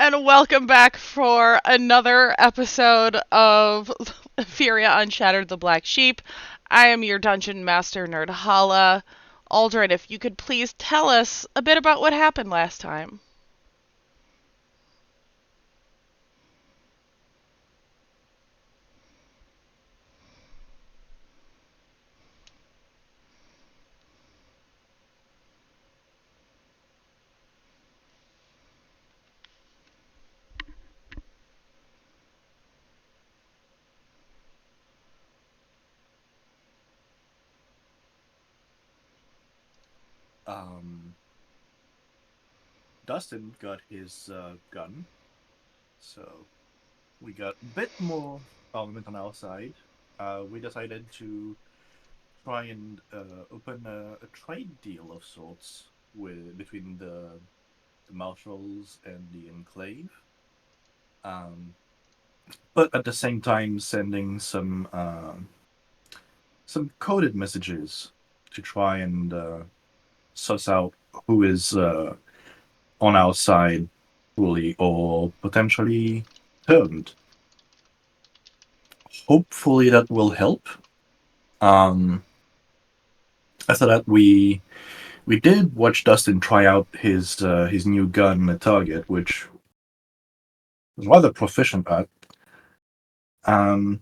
and welcome back for another episode of Efferia Unshattered, the Black Sheep. I am your Dungeon Master, Nerdhala. Uldren, if you could please tell us a bit about what happened last time. Um, Dustin got his gun, so we got a bit more armament on our side. We decided to try and open a trade deal of sorts between the marshals and the enclave, um, but at the same time sending some coded messages to try and suss out who is on our side fully or potentially turned. Hopefully that will help. Um, After that, we did watch Dustin try out his new gun, the target, which was rather proficient at. Um,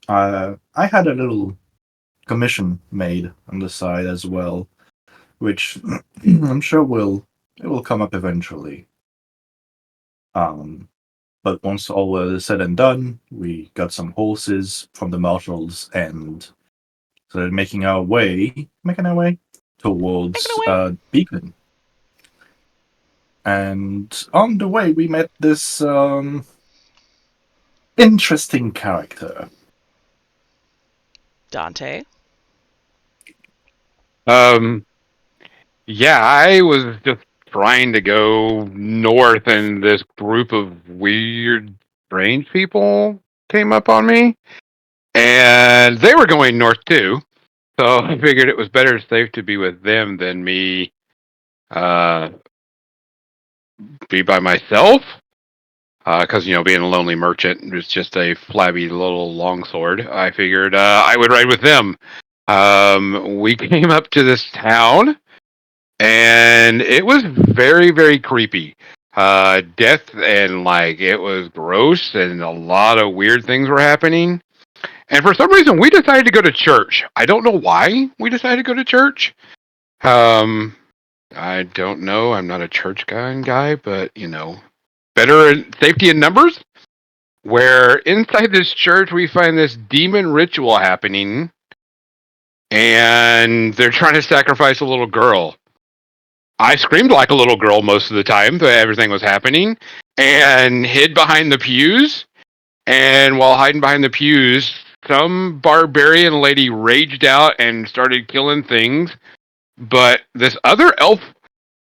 I had a little commission made on the side as well, which I'm sure will come up eventually. Um, but once all was said and done, we got some horses from the marshals and started making our way Take it towards away. Beacon. And on the way, we met this interesting character. Dante. Um, yeah, I was just trying to go north, and this group of weird, strange people came up on me, and they were going north too. So I figured it was better safe to be with them than me, uh, be by myself. Because being a lonely merchant is just a flabby little longsword. I figured I would ride with them. We came up to this town and it was very very creepy. Death and like it was gross and a lot of weird things were happening, and for some reason we decided to go to church. I don't know why we decided to go to church. um I don't know, I'm not a church guy, but better safety in numbers. Where inside this church we find this demon ritual happening, and they're trying to sacrifice a little girl. I screamed like a little girl most of the time that everything was happening and hid behind the pews. And while hiding behind the pews, some barbarian lady raged out and started killing things. But this other elf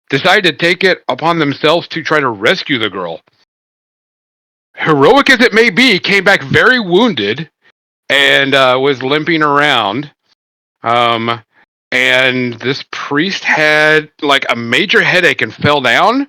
decided to take it upon themselves to try to rescue the girl. Heroic as it may be, came back very wounded and was limping around. Um, and this priest had like a major headache and fell down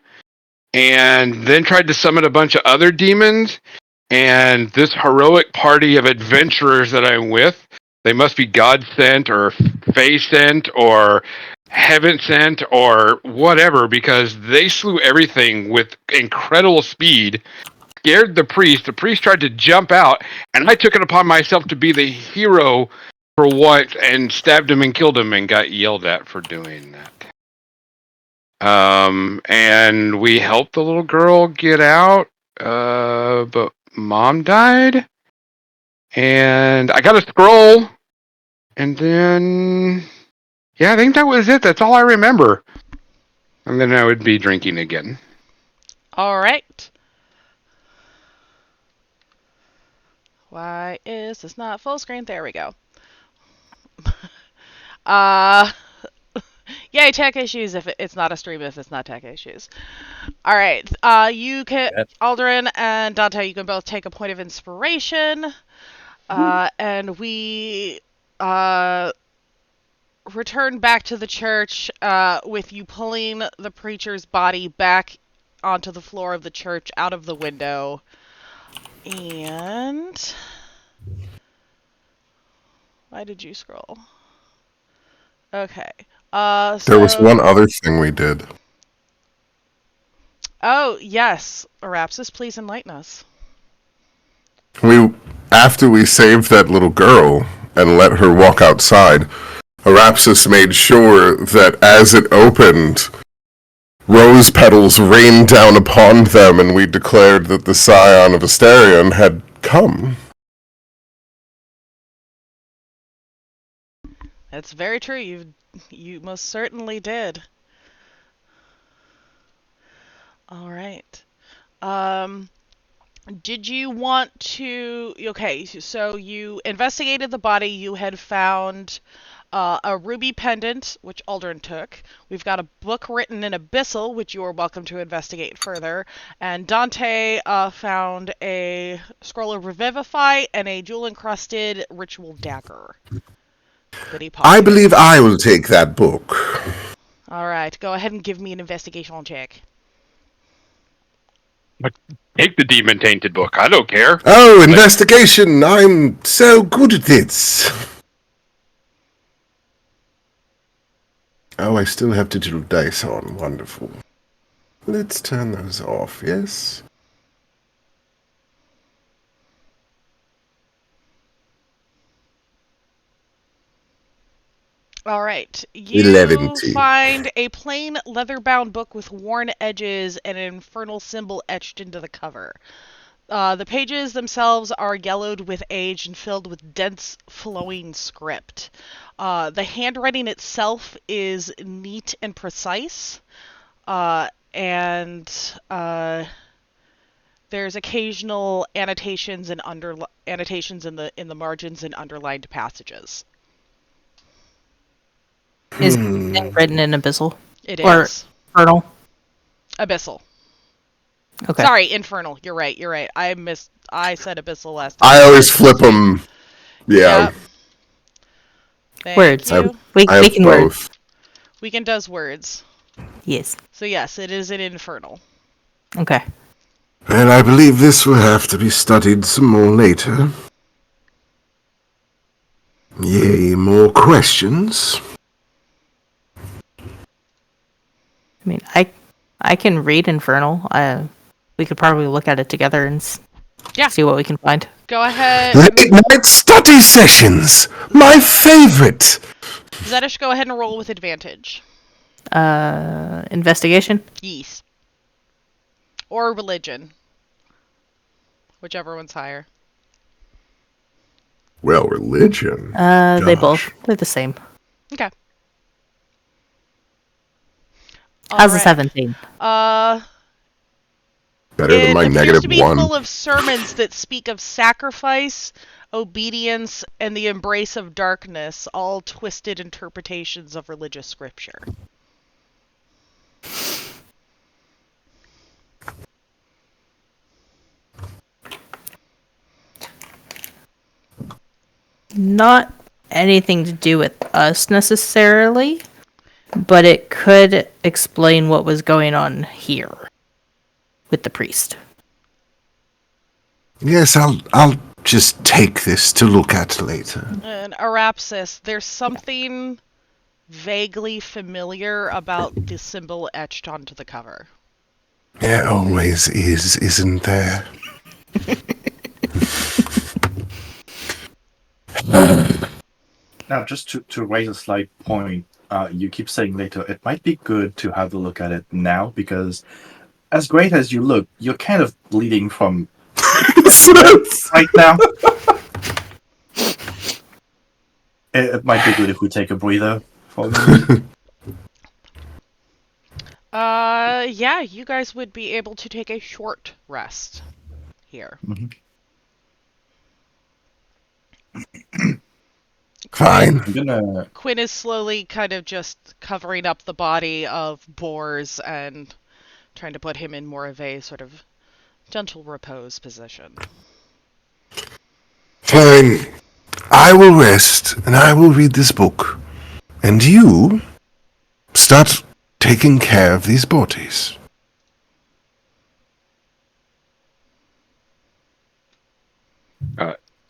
and then tried to summon a bunch of other demons. And this heroic party of adventurers that I'm with, they must be God sent or Fae sent or heaven sent or whatever, because they slew everything with incredible speed, scared the priest. The priest tried to jump out, and I took it upon myself to be the hero for what, and stabbed him and killed him and got yelled at for doing that. And we helped the little girl get out, but mom died, and I got a scroll, and then yeah, I think that was it. That's all I remember. And then I would be drinking again. All right. Why is this not full screen? There we go. Uh, Yay, tech issues if it's not a stream, if it's not tech issues. All right. You can, That Aldrin and Dante, you can both take a point of inspiration. And we uh, return back to the church with you pulling the preacher's body back onto the floor of the church out of the window. And why did you scroll? Okay. There was one other thing we did. Oh, yes. Arapsys, please enlighten us. After we saved that little girl and let her walk outside, Arapsys made sure that as it opened, rose petals rained down upon them, and we declared that the scion of Asterion had come. That's very true. You most certainly did. All right. Did you want to... Okay, so you investigated the body. You had found a ruby pendant, which Uldren took. We've got a book written in Abyssal, which you are welcome to investigate further. And Dante found a scroll of Revivify and a jewel-encrusted ritual dagger. I believe I will take that book. All right, go ahead and give me an investigational check. Take the demon-tainted book. I don't care. Oh, investigation! I'm so good at this. Oh, I still have digital dice on. Wonderful. Let's turn those off, yes? All right. You 11. find a plain leather-bound book with worn edges and an infernal symbol etched into the cover. The pages themselves are yellowed with age and filled with dense, flowing script. The handwriting itself is neat and precise, and there's occasional annotations and annotations in the margins and underlined passages. Is it written in Abyssal? It or is. Infernal? Abyssal. Okay. Sorry, Infernal. You're right. I said Abyssal last time. I always flip them. Yeah. Yep. Thank Words. you. We can both. Weekend does words. Yes. So yes, it is an Infernal. Okay. And I believe this will have to be studied some more later. Yay, more questions? I mean, I can read Infernal. We could probably look at it together and see what we can find. Go ahead. Late night study sessions! My favorite! Zedish, go ahead and roll with advantage. Investigation? Yes. Or religion. Whichever one's higher. Well, religion. They're the same. Okay. How's a 17? Better than my It appears negative to be 1. full of sermons that speak of sacrifice, obedience, and the embrace of darkness, all twisted interpretations of religious scripture. Not anything to do with us necessarily, but it could explain what was going on here with the priest. Yes, I'll just take this to look at later. And Arapsys, there's something vaguely familiar about the symbol etched onto the cover. There always is, isn't there? Now, just to raise a slight point, you keep saying later, it might be good to have a look at it now, because as great as you look, you're kind of bleeding from right now. It might be good if we take a breather for a minute. Yeah, you guys would be able to take a short rest here. Mm-hmm. Fine. Quinn is slowly kind of just covering up the body of Bors and trying to put him in more of a sort of gentle repose position. Fine. I will rest, and I will read this book. And you start taking care of these bodies.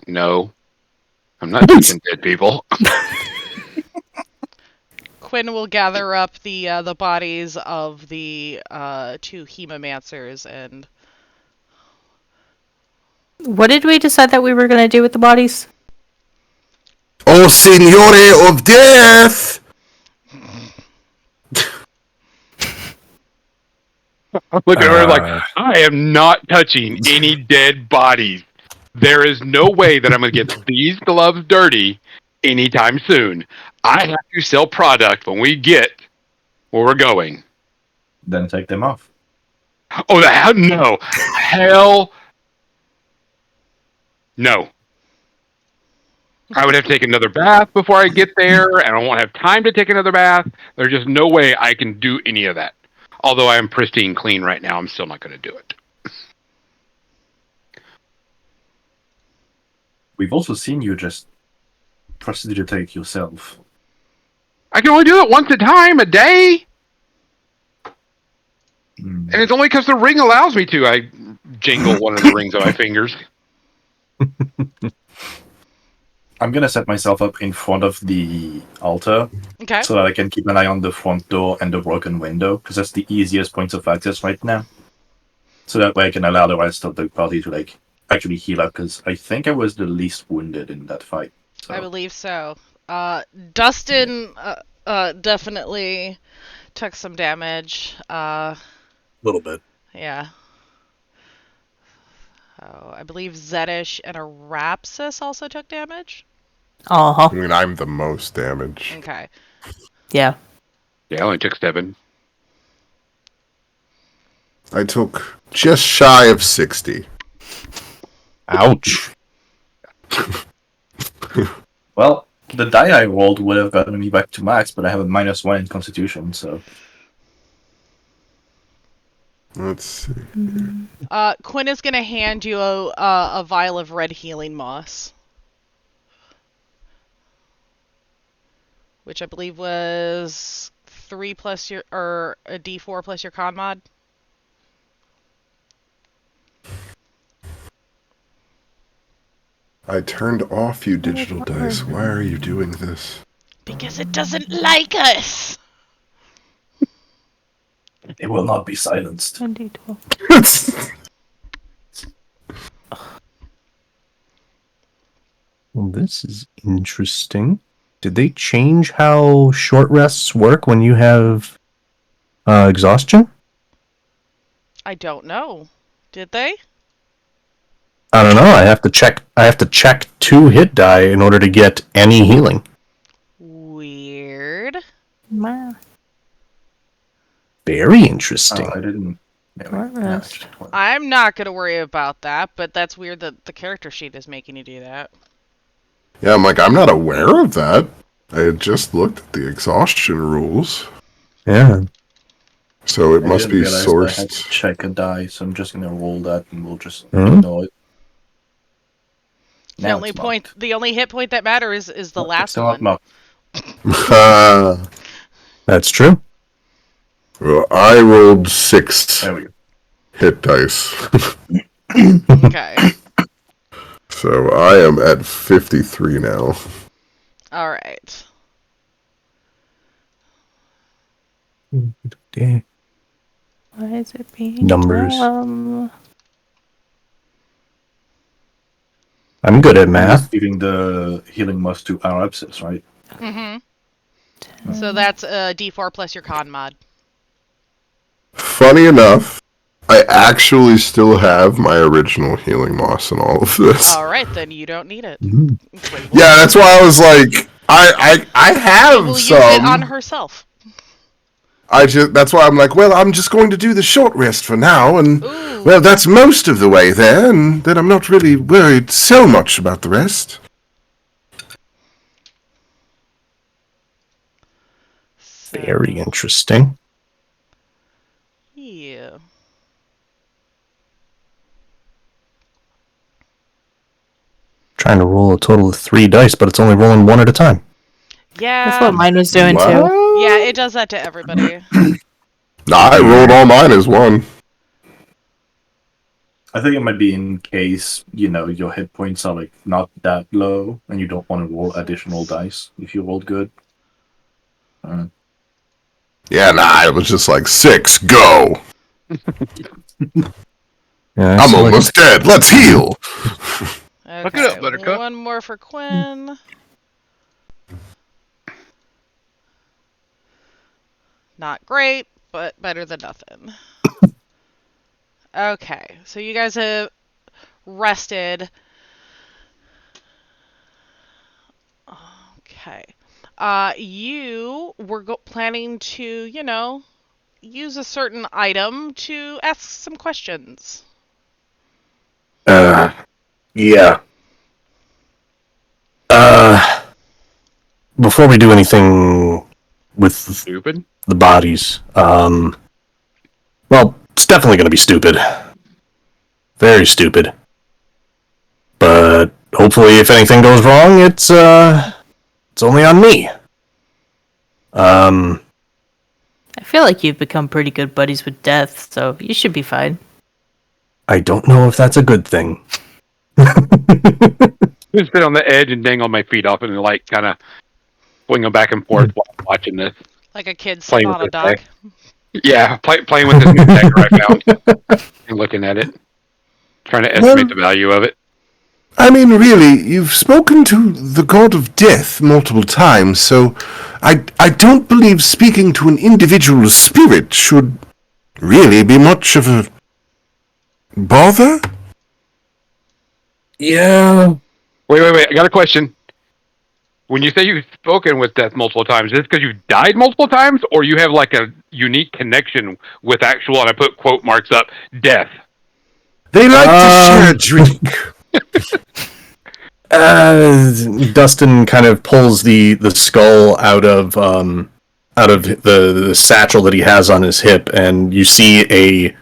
No, I'm not touching dead people. Quinn will gather up the bodies of the two hemomancers and What did we decide that we were going to do with the bodies? Oh, Signore of Death! Look at her like, I am not touching any dead bodies. There is no way that I'm going to get these gloves dirty anytime soon. I have to sell product when we get where we're going. Then take them off. Oh, no. Hell no. I would have to take another bath before I get there, and I won't have time to take another bath. There's just no way I can do any of that. Although I am pristine clean right now, I'm still not going to do it. We've also seen you just prestidigitate yourself. I can only do it once a time a day. Mm. And it's only because the ring allows me to. I jingle one of the rings on my fingers. I'm gonna set myself up in front of the altar okay. so that I can keep an eye on the front door and the broken window, because that's the easiest points of access right now. So that way I can allow the rest of the party to like actually heal up, because I think I was the least wounded in that fight. So. I believe so. Dustin definitely took some damage. Little bit. Yeah. Oh, I believe Zedish and Arapsys also took damage. Uh-huh. I mean, I'm the most damage. Okay. Yeah. Yeah, I only took 7. I took just shy of 60. Ouch. Well, the die I rolled would have gotten me back to max, but I have a -1 in Constitution, so... Let's see. Quinn is gonna hand you a vial of red healing moss, which I believe was 3 plus your, or a D4 plus your con mod. I turned off you digital dice. Why are you doing this? Because it doesn't like us. It will not be silenced. 1d12. Well, this is interesting. Did they change how short rests work when you have exhaustion? I don't know. Did they? I don't know. I have to check 2 hit die in order to get any healing. Weird. Very interesting. I didn't... Short rest. I'm not gonna worry about that, but that's weird that the character sheet is making you do that. Yeah, I'm like, I'm not aware of that. I had just looked at the exhaustion rules. Yeah. So it I must didn't be realize I had to sourced. check a die, so I'm just gonna roll that and we'll just Hmm? ignore it. The only point, the only hit point that matters is the last one. That's true. Well, I rolled 6 There we go. hit dice. Okay. So I am at 53 now. All right. Yeah. Why is it being Numbers. dumb? I'm good at math. Giving the healing moss to Arapsys, right? Mm-hmm. So that's a D4 plus your con mod. Funny enough, I actually still have my original healing moss in all of this. All right, then you don't need it. Mm. Yeah, that's why I was like, I have We'll some. use it on herself. That's why I'm like, well, I'm just going to do the short rest for now, and Ooh. well, that's most of the way there, and then I'm not really worried so much about the rest. Very interesting. Yeah. Trying to roll a total of 3 dice, but it's only rolling 1 at a time. Yeah. That's what mine was doing too. What? Yeah, it does that to everybody. Nah, I rolled all mine as one. I think it might be in case, your hit points are like not that low and you don't want to roll additional dice if you rolled good. Yeah, nah, it was just like 6, go. Yeah, I'm so like- almost dead. Let's heal. Look it up, Buttercup. One more for Quinn. Not great, but better than nothing. Okay, so you guys have rested. Okay. You were planning to, use a certain item to ask some questions. Yeah. Before we do anything with Stupid. the bodies, well, it's definitely going to be stupid. Very stupid. But hopefully, if anything goes wrong, it's only on me. I feel like you've become pretty good buddies with Death, so you should be fine. I don't know if that's a good thing. Just sit on the edge and dangle my feet off and like kind of swing them back and forth while I'm watching this. Like a kid Playing sitting with on a this dock. Yeah, playing with this new dagger I found and looking at it, trying to estimate the value of it. I mean, really, you've spoken to the god of death multiple times, so I don't believe speaking to an individual spirit should really be much of a bother. Yeah. Wait, I got a question. When you say you've spoken with death multiple times, is this because you died multiple times, or you have like a unique connection with actual, and I put quote marks up, death? They like to share a drink. Dustin kind of pulls the skull out of the satchel that he has on his hip, and you see a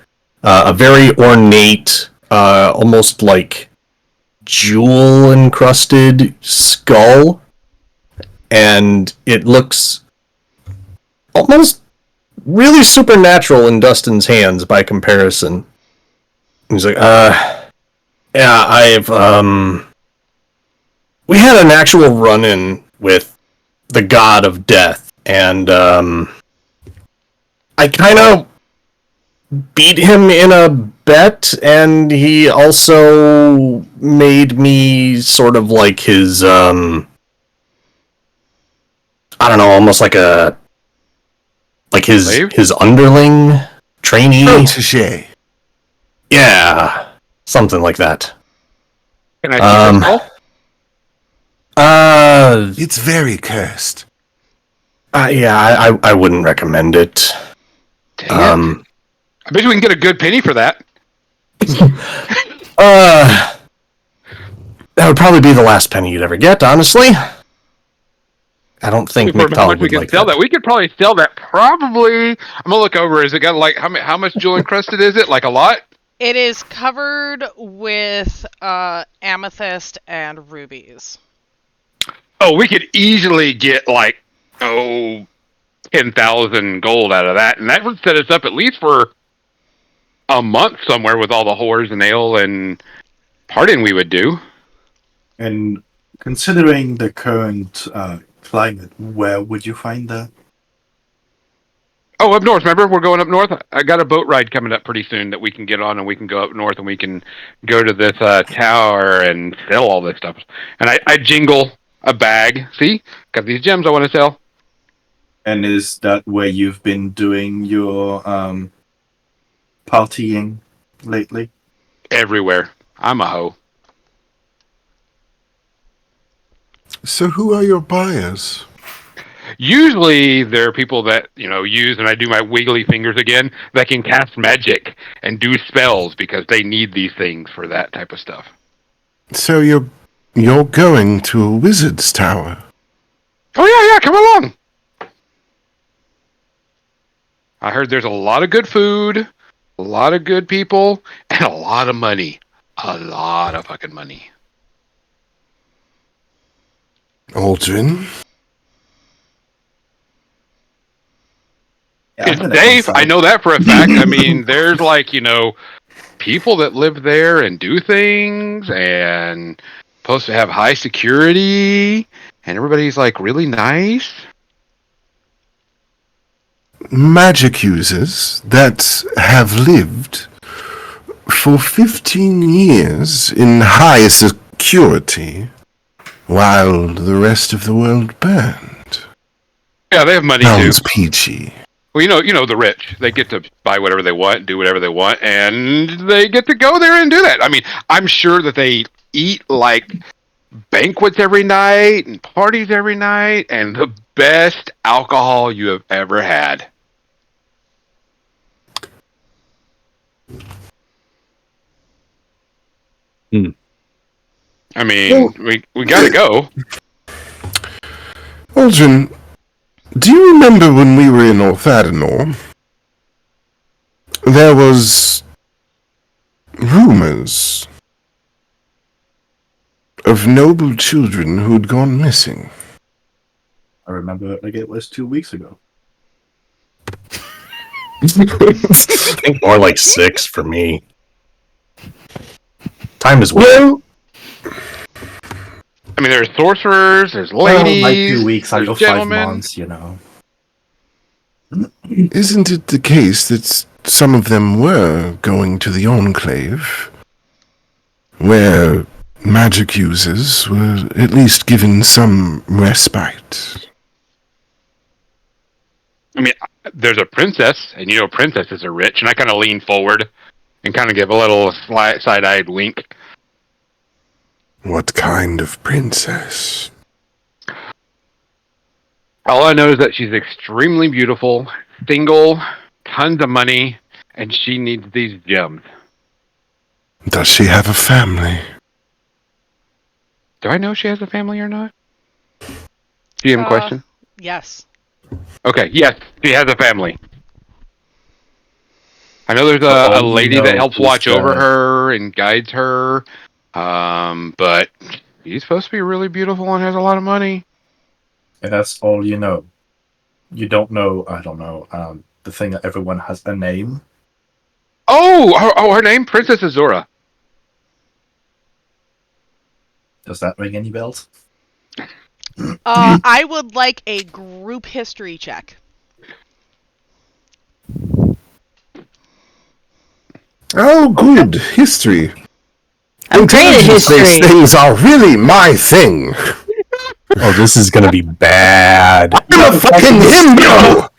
very ornate, almost like jewel encrusted skull, and it looks almost really supernatural in Dustin's hands by comparison. He's like, yeah, we had an actual run-in with the god of death, and I kind of beat him in a bet, and he also made me sort of like his, I don't know, almost like his underling, trainee. Protégé. Yeah, something like that. Can I see the skull? It's very cursed. Yeah, I wouldn't recommend it. Dang it. I bet you we can get a good penny for that. That would probably be the last penny you'd ever get, honestly. I don't think For how much McTodd we would can like sell that. that. We could probably sell that. Probably. I'm gonna look over. Is it got like how much jewel encrusted is it? Like a lot? It is covered with amethyst and rubies. Oh, we could easily get like 10,000 gold out of that, and that would set us up at least for a month somewhere with all the whores and ale and partying we would do. And considering the current climate, where would you find that? Oh, up north. Remember, we're going up north. I got a boat ride coming up pretty soon that we can get on, and we can go up north, and we can go to this tower and sell all this stuff. And I jingle a bag. See, got these gems I want to sell. And is that where you've been doing your partying lately? Everywhere. I'm a hoe. So who are your buyers? Usually there are people that, use, and I do my wiggly fingers again, that can cast magic and do spells because they need these things for that type of stuff. So you're going to a wizard's tower? Oh, yeah, come along. I heard there's a lot of good food, a lot of good people, and a lot of money. A lot of fucking money. Uldren? Yeah, It's safe. I know that for a fact. I mean, there's like, people that live there and do things, and supposed to have high security, and everybody's like really nice. Magic users that have lived for 15 years in high security while the rest of the world burned. Yeah, they have money Sounds too. peachy. Well, you know the rich. They get to buy whatever they want, do whatever they want, and they get to go there and do that. I mean, I'm sure that they eat like banquets every night and parties every night, and the best alcohol you have ever had. I mean, we gotta go. Uldren, do you remember when we were in Orthadanor? There was rumors of noble children who'd gone missing. I remember like it was 2 weeks ago. I think more like 6 for me. Time is Well, I mean, there's sorcerers, there's Well, ladies, like 2 weeks out there's of 5 gentlemen. months, you know. isn't it the case that some of them were going to the Enclave, where magic users were at least given some respite? I mean, there's a princess, and you know princesses are rich, and I kind of lean forward and kind of give a little side-eyed wink. What kind of princess? All I know is that she's extremely beautiful, single, tons of money, and she needs these gems. Does she have a family? Do I know she has a family or not? GM question? Yes. Okay, yes, she has a family. I know there's a lady that helps watch over her and guides her, but she's supposed to be really beautiful and has a lot of money. And that's all you know. You don't know, I don't know, the thing that everyone has a name. Oh, her name? Princess Azura. Does that ring any bells? I would like a group history check. Oh, good. History. I'm great at Intelligence-based history. things are really my thing. Oh, this is gonna be bad. I'm a fucking himbo!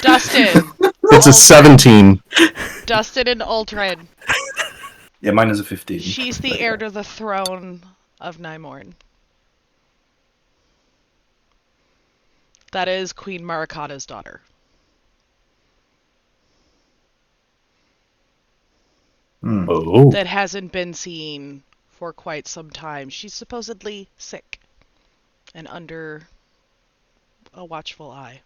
Dustin. It's a 17. Dustin and Uldren. Yeah, mine is a 15. She's the heir to the throne of Nymorn. That is Queen Marikata's daughter. Oh. That hasn't been seen for quite some time. She's supposedly sick and under a watchful eye.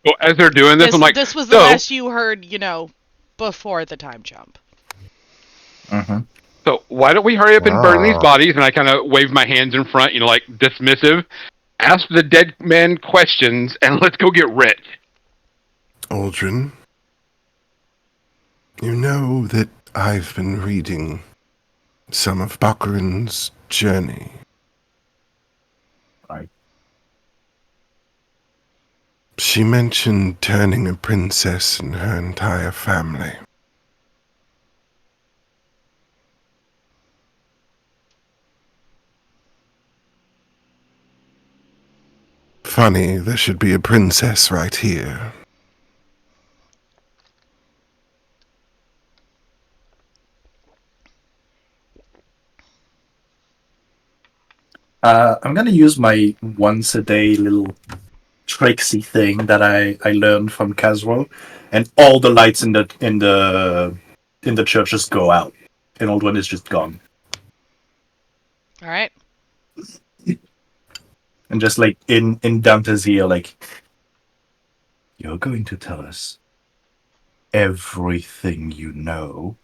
Well, as they're doing this, I'm like, this was the last you heard, before the time jump. Mm-hmm. So why don't we hurry up and burn these bodies? And I kind of wave my hands in front, like dismissive. Ask the dead man questions, and let's go get rich. Uldren, you know that I've been reading some of Bakran's journey. Right. She mentioned turning a princess and her entire family. Funny, there should be a princess right here. I'm gonna use my once a day little tricksy thing that I learned from Casro, and all the lights in the church just go out, and Uldren is just gone. All right. And just like in Dante's ear, like, you're going to tell us everything you know.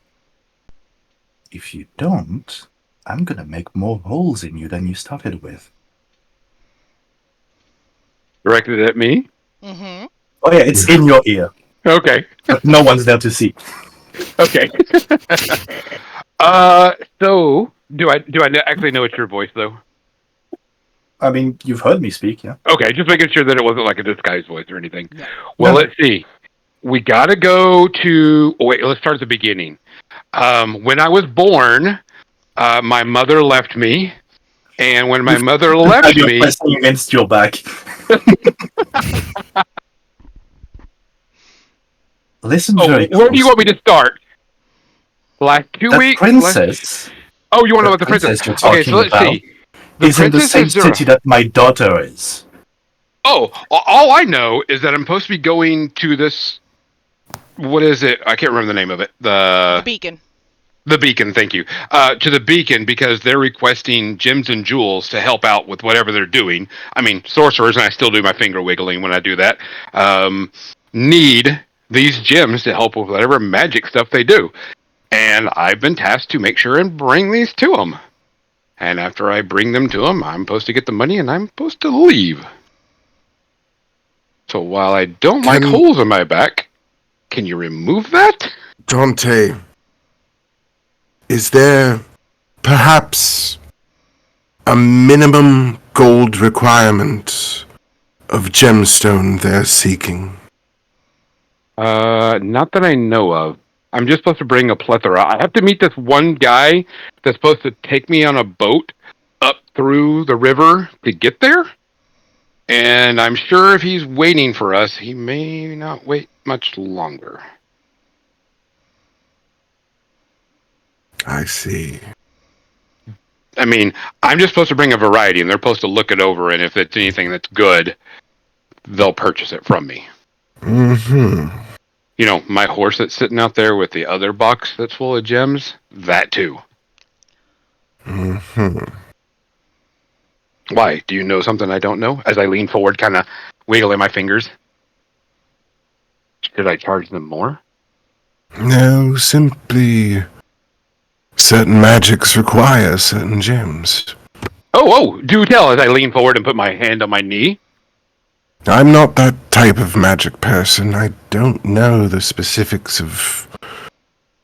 If you don't, I'm gonna make more holes in you than you started with. Directed at me? Mm-hmm. Oh yeah, it's in your ear, Okay. but no one's there to see. Okay. So do I actually know it's your voice though? I mean, you've heard me speak, yeah. Okay, just making sure that it wasn't like a disguised voice or anything. No. Well, No. let's see. We gotta go to. Oh, wait, let's start at the beginning. When I was born, my mother left me, and when my mother left You're me, pressing against your back. Listen very close. where do you want me to start? Last 2 That weeks. princess. Oh, you want to know The about the princess? princess you're Okay, so let's talking see. is in the Princess same Azura. city that my daughter is. Oh, all I know is that I'm supposed to be going to this. What is it? I can't remember the name of it. The beacon. The beacon, thank you. To the beacon because they're requesting gems and jewels to help out with whatever they're doing. I mean, sorcerers, and I still do my finger wiggling when I do that, need these gems to help with whatever magic stuff they do. And I've been tasked to make sure and bring these to them. And after I bring them to them, I'm supposed to get the money and I'm supposed to leave. So while I don't like holes in my back, can you remove that? Dante, is there perhaps a minimum gold requirement of gemstone they're seeking? Not that I know of. I'm just supposed to bring a plethora. I have to meet this one guy that's supposed to take me on a boat up through the river to get there. And I'm sure if he's waiting for us, he may not wait much longer. I see. I mean, I'm just supposed to bring a variety, and they're supposed to look it over, and if it's anything that's good, they'll purchase it from me. Mm-hmm. You know, my horse that's sitting out there with the other box that's full of gems, that too. Mm-hmm. Why? Do you know something I don't know? As I lean forward, kind of wiggling my fingers. Should I charge them more? No, simply certain magics require certain gems. Oh, do tell as I lean forward and put my hand on my knee. I'm not that type of magic person. I don't know the specifics of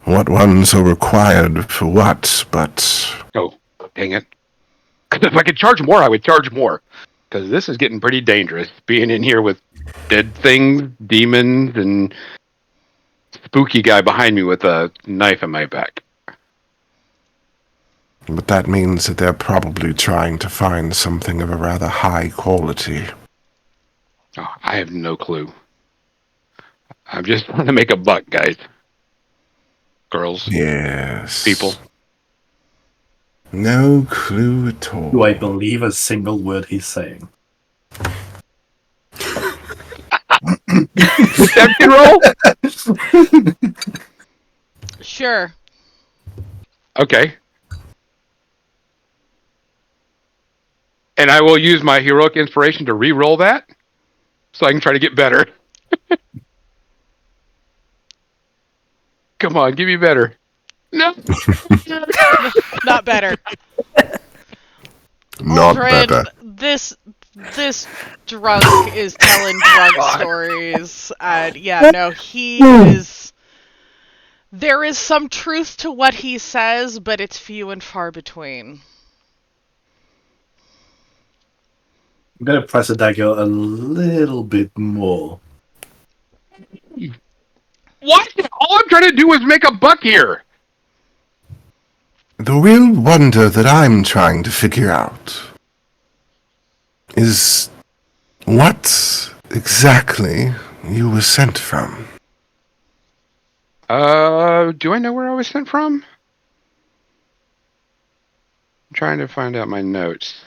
what ones are required for what, but... Oh, dang it. Because if I could charge more, I would charge more. Because this is getting pretty dangerous, being in here with dead things, demons, and spooky guy behind me with a knife in my back. But that means that they're probably trying to find something of a rather high quality. Oh, I have no clue. I'm just trying to make a buck, guys. Girls. Yes. People. No clue at all. Do I believe a single word he's saying? Deception roll? Sure. Okay. And I will use my heroic inspiration to re-roll that, so I can try to get better. Come on, give me better. No. Not better. Not Uldren, better. This drunk is telling drunk stories, and yeah, no, he is. There is some truth to what he says, but it's few and far between. I'm gonna press the dagger a little bit more. What? All I'm trying to do is make a buck here. The real wonder that I'm trying to figure out is what exactly you were sent from. Do I know where I was sent from? I'm trying to find out my notes.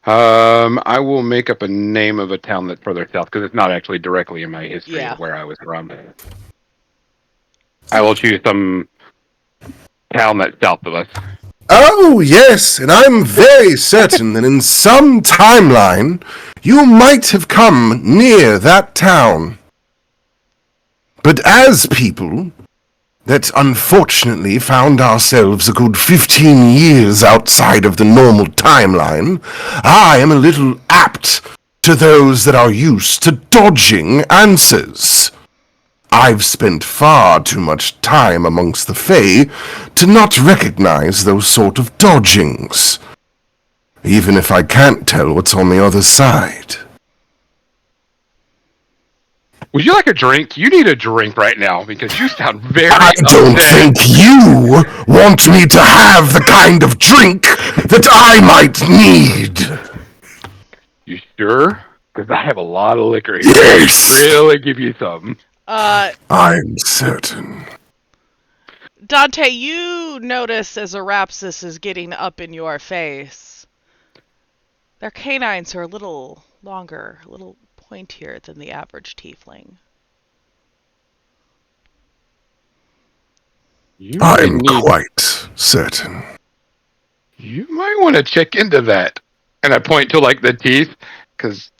I will make up a name of a town that's further south, because it's not actually directly in my history of where I was from. I will choose some town that's south of us. Oh, yes, and I'm very certain that in some timeline, you might have come near that town. But as people that unfortunately found ourselves a good 15 years outside of the normal timeline, I am a little apt to those that are used to dodging answers. I've spent far too much time amongst the Fae to not recognize those sort of dodgings, even if I can't tell what's on the other side. Would you like a drink? You need a drink right now because you sound very I don't upset. think you want me to have the kind of drink that I might need. You sure? Because I have a lot of liquor here. Yes! I can really give you some. I'm certain. Dante, you notice as Arapsys is getting up in your face, their canines are a little longer, a little pointier than the average tiefling. I'm quite certain. You might want to check into that. And I point to like the teeth, because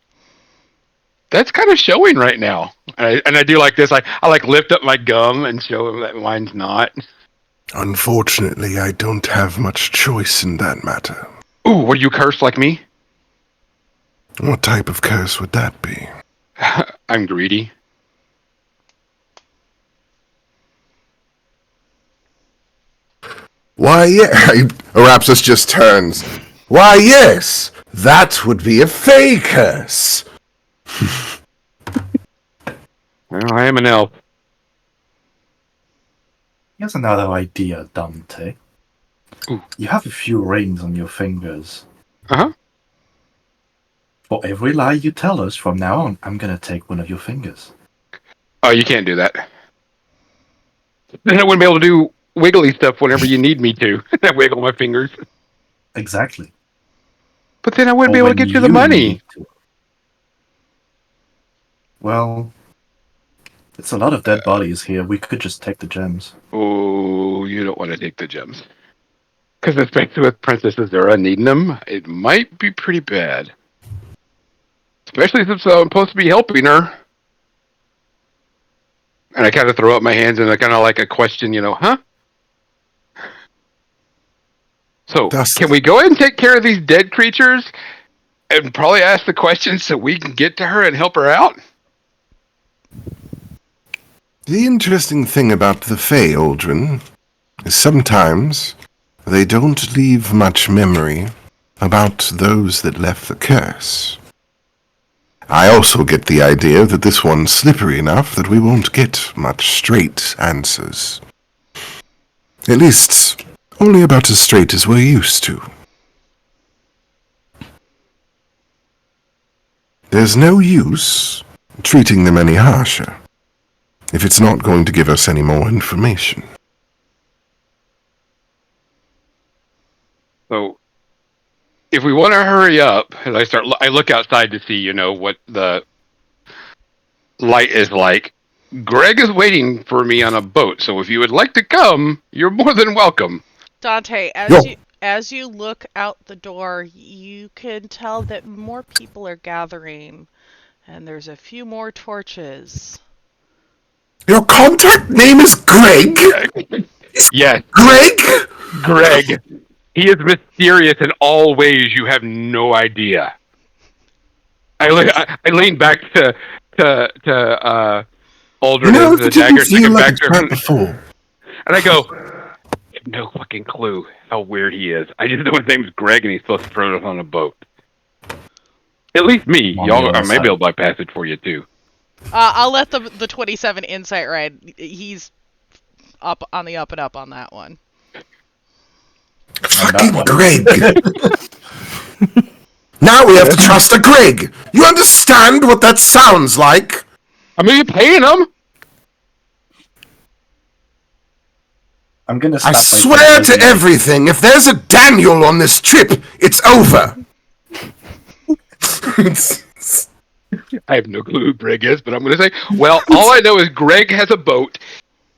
that's kind of showing right now. And I do like this. I like lift up my gum and show him that mine's not. Unfortunately, I don't have much choice in that matter. Ooh, were you cursed like me? What type of curse would that be? I'm greedy. Why, yeah. Arapsys just turns. Why, yes. That would be a Fey curse. Well, I am an elf. Here's another idea, Dante. Ooh. You have a few rings on your fingers. Uh-huh. For every lie you tell us from now on, I'm gonna take one of your fingers. Oh, you can't do that. Then I wouldn't be able to do wiggly stuff whenever you need me to. I wiggle my fingers. Exactly. But then I wouldn't Or be able to when get you the you money. need to. Well, it's a lot of dead bodies here. We could just take the gems. Oh, you don't want to take the gems. Because especially with Princess Azura needing them, it might be pretty bad. Especially since I'm supposed to be helping her. And I kind of throw up my hands and I kind of like a question, huh? So, can we go ahead and take care of these dead creatures and probably ask the questions so we can get to her and help her out? The interesting thing about the Fae, Uldren, is sometimes they don't leave much memory about those that left the curse. I also get the idea that this one's slippery enough that we won't get much straight answers. At least, only about as straight as we're used to. There's no use treating them any harsher if it's not going to give us any more information. So, if we want to hurry up, and I look outside to see, what the light is like. Greg is waiting for me on a boat, so if you would like to come, you're more than welcome. Dante, as you look out the door, you can tell that more people are gathering, and there's a few more torches. Your contact name is Greg? Yes. Greg? He is mysterious in all ways you have no idea. I lean back to Uldren and the dagger sticking back there. Before. And I go, I have no fucking clue how weird he is. I just know his name's Greg and he's supposed to throw us on a boat. At least me. Y'all, or maybe I'll bypass it for you too. I'll let the 27 insight ride. He's up on the up and up on that one. Fucking Greg. Now we have to trust a Greg. You understand what that sounds like? I mean, you're paying him. I'm gonna. I swear to everything, if there's a Daniel on this trip, it's over. I have no clue who Greg is, but I'm going to say, well, all I know is Greg has a boat.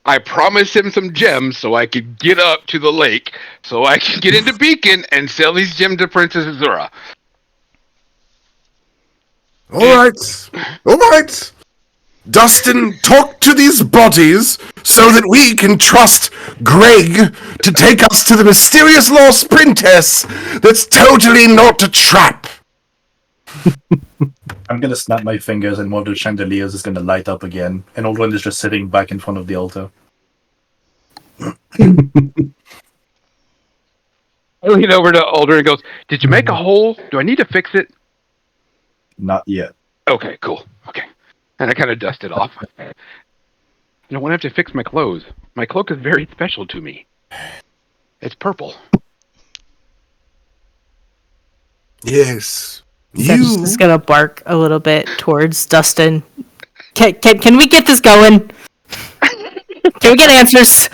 I promised him some gems so I could get up to the lake, so I can get into Beacon and sell these gems to Princess Azura. All right. Dustin, talk to these bodies so that we can trust Greg to take us to the mysterious lost princess that's totally not a trap. I'm gonna snap my fingers and one of the chandeliers is gonna light up again, and Uldren is just sitting back in front of the altar. I lean over to Uldren and goes, "Did you make a hole? Do I need to fix it?" Not yet. Okay, cool. Okay. And I kind of dust it off. I don't want to have to fix my clothes. My cloak is very special to me. It's purple. Yes. Dutton's just gonna bark a little bit towards Dustin. Can we get this going? Can we get answers?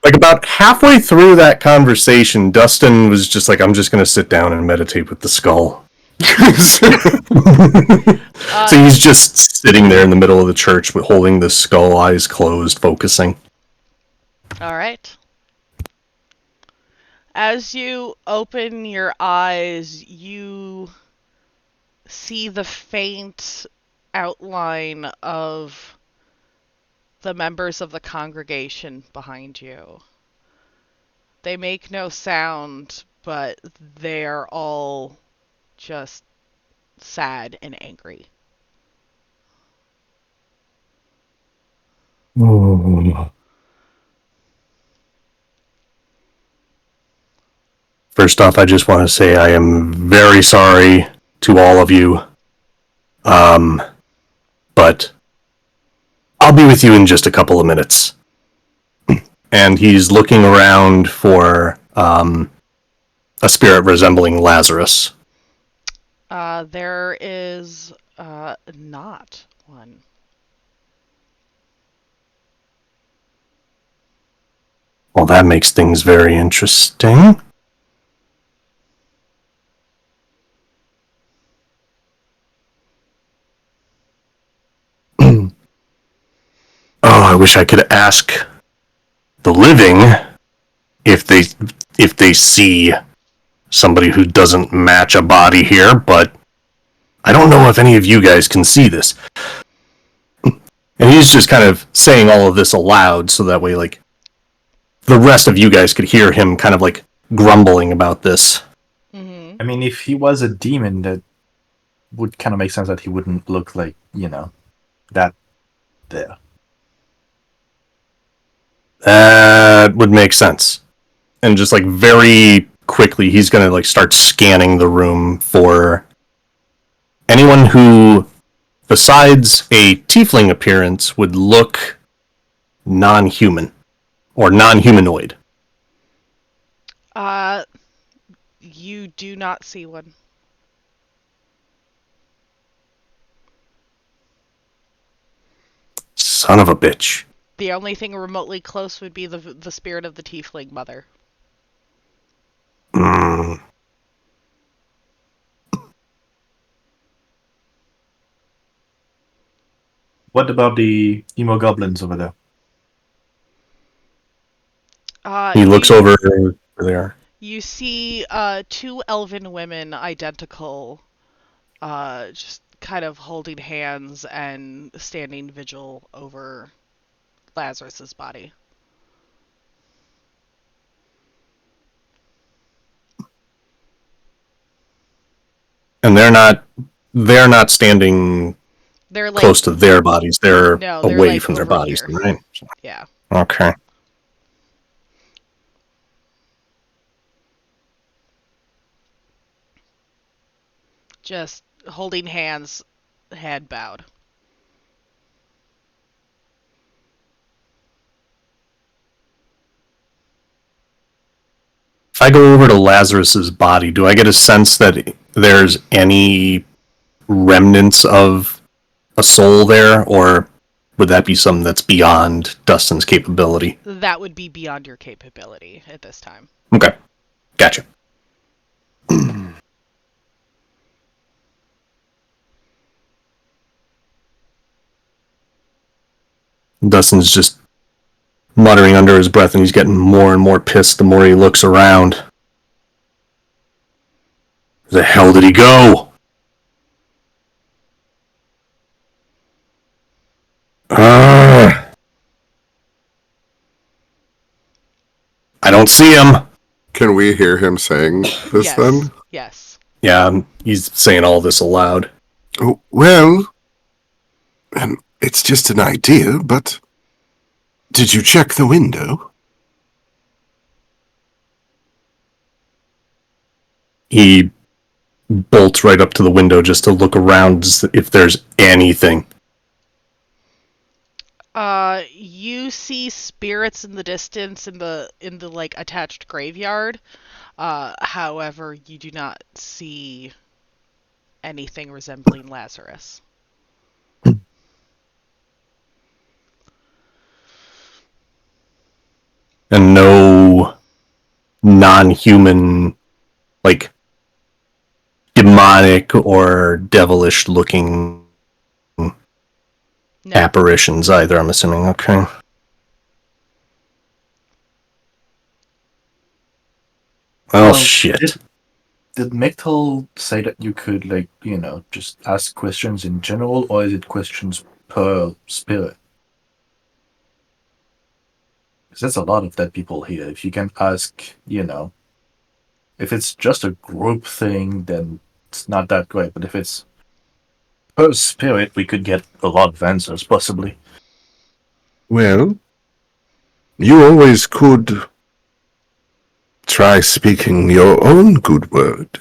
Like about halfway through that conversation, Dustin was just like, I'm just going to sit down and meditate with the skull. So he's just sitting there in the middle of the church holding the skull, eyes closed, focusing. All right. As you open your eyes, you see the faint outline of the members of the congregation behind you. They make no sound, but they're all just sad and angry. First off, I just want to say I am very sorry to all of you. But I'll be with you in just a couple of minutes. And he's looking around for a spirit resembling Lazarus. There is not one. Well, that makes things very interesting. Oh, I wish I could ask the living if they see somebody who doesn't match a body here, but I don't know if any of you guys can see this. And he's just kind of saying all of this aloud so that way, like, the rest of you guys could hear him kind of, like, grumbling about this. Mm-hmm. I mean, if he was a demon, that would kind of make sense that he wouldn't look like, that there. That would make sense. And just, like, very quickly, he's gonna, like, start scanning the room for anyone who, besides a tiefling appearance, would look non-human or non-humanoid. You do not see one. Son of a bitch. The only thing remotely close would be the spirit of the tiefling mother. What about the emo goblins over there? He looks over where they are. You see two elven women identical, just kind of holding hands and standing vigil over Lazarus's body. And they're not standing They're like close to their bodies. They're No, they're away like from their over bodies, here. right? Yeah. Okay. Just holding hands, head bowed. If I go over to Lazarus's body, do I get a sense that there's any remnants of a soul there, or would that be something that's beyond Dustin's capability? That would be beyond your capability at this time. Okay. Gotcha. Dustin's just muttering under his breath, and he's getting more and more pissed the more he looks around. Where the hell did he go? I don't see him. Can we hear him saying this Yes. then? Yes. Yeah, he's saying all this aloud. Oh, well, it's just an idea, but did you check the window? He bolts right up to the window just to look around if there's anything. You see spirits in the distance in the like attached graveyard. However, you do not see anything resembling Lazarus. And no non-human, like, demonic or devilish looking No. apparitions either, I'm assuming. Okay. Well, shit. Did Mechtal say that you could, like, just ask questions in general, or is it questions per spirit? Because there's a lot of dead people here. If you can ask, if it's just a group thing, then it's not that great. But if it's per spirit, we could get a lot of answers, possibly. Well, you always could try speaking your own good word.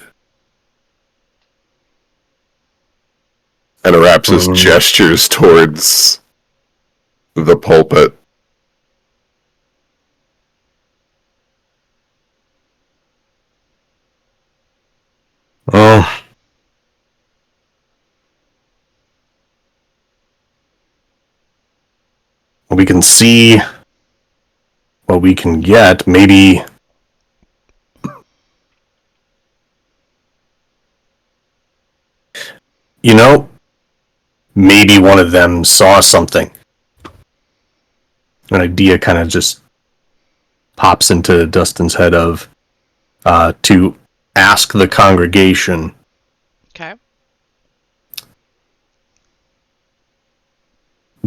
And Arapsys gestures towards the pulpit. Oh. We can see what we can get. Maybe. Maybe one of them saw something. An idea kind of just pops into Dustin's head of to ask the congregation. Okay.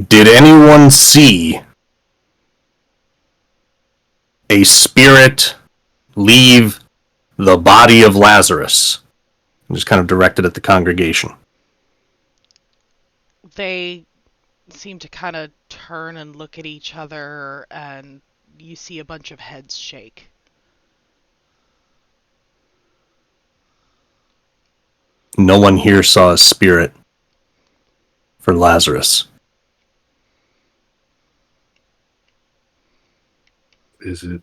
Did anyone see a spirit leave the body of Lazarus? Just kind of directed at the congregation. They seem to kind of turn and look at each other, and you see a bunch of heads shake. No one here saw a spirit for Lazarus. Is it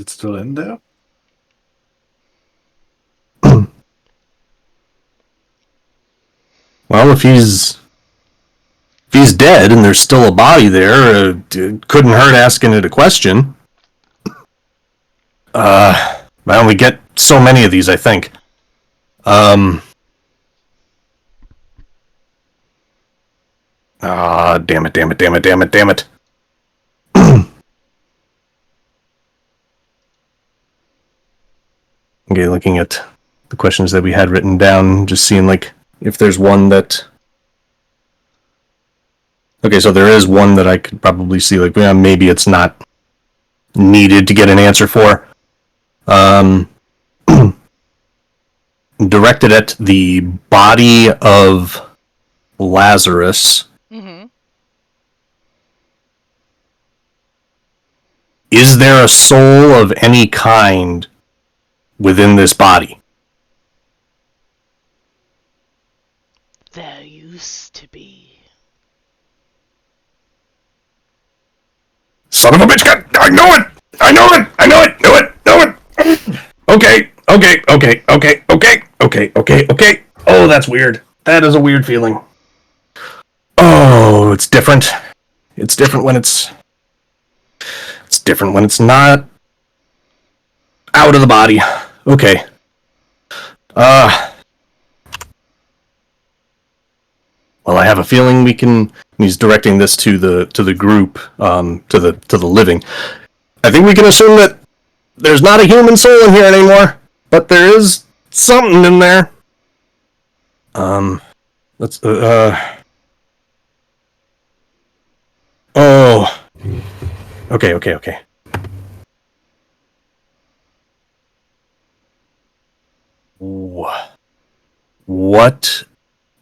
still in there? Well, if he's dead and there's still a body there, it couldn't hurt asking it a question. Well, we get so many of these, I think. Damn it. Okay, looking at the questions that we had written down, just seeing, like, if there's one that... Okay, so there is one that I could probably see, like, yeah, maybe it's not needed to get an answer for. Directed at the body of Lazarus. Mm-hmm. Is there a soul of any kind within this body? There used to be. Son of a bitch! I know it! Okay. Oh, that's weird. That is a weird feeling. Oh, it's different. It's different when it's not out of the body. Okay. Well, I have a feeling we can. He's directing this to the group, to the living. I think we can assume that there's not a human soul in here anymore, but there is something in there. Let's. Oh. Okay. Ooh. what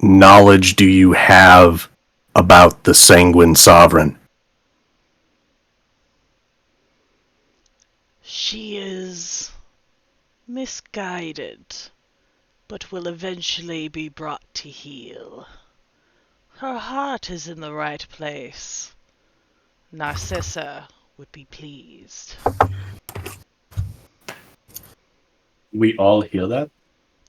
knowledge do you have about the Sanguine Sovereign? She is misguided, but will eventually be brought to heel. Her heart is in the right place. Narcissa would be pleased. We all hear that?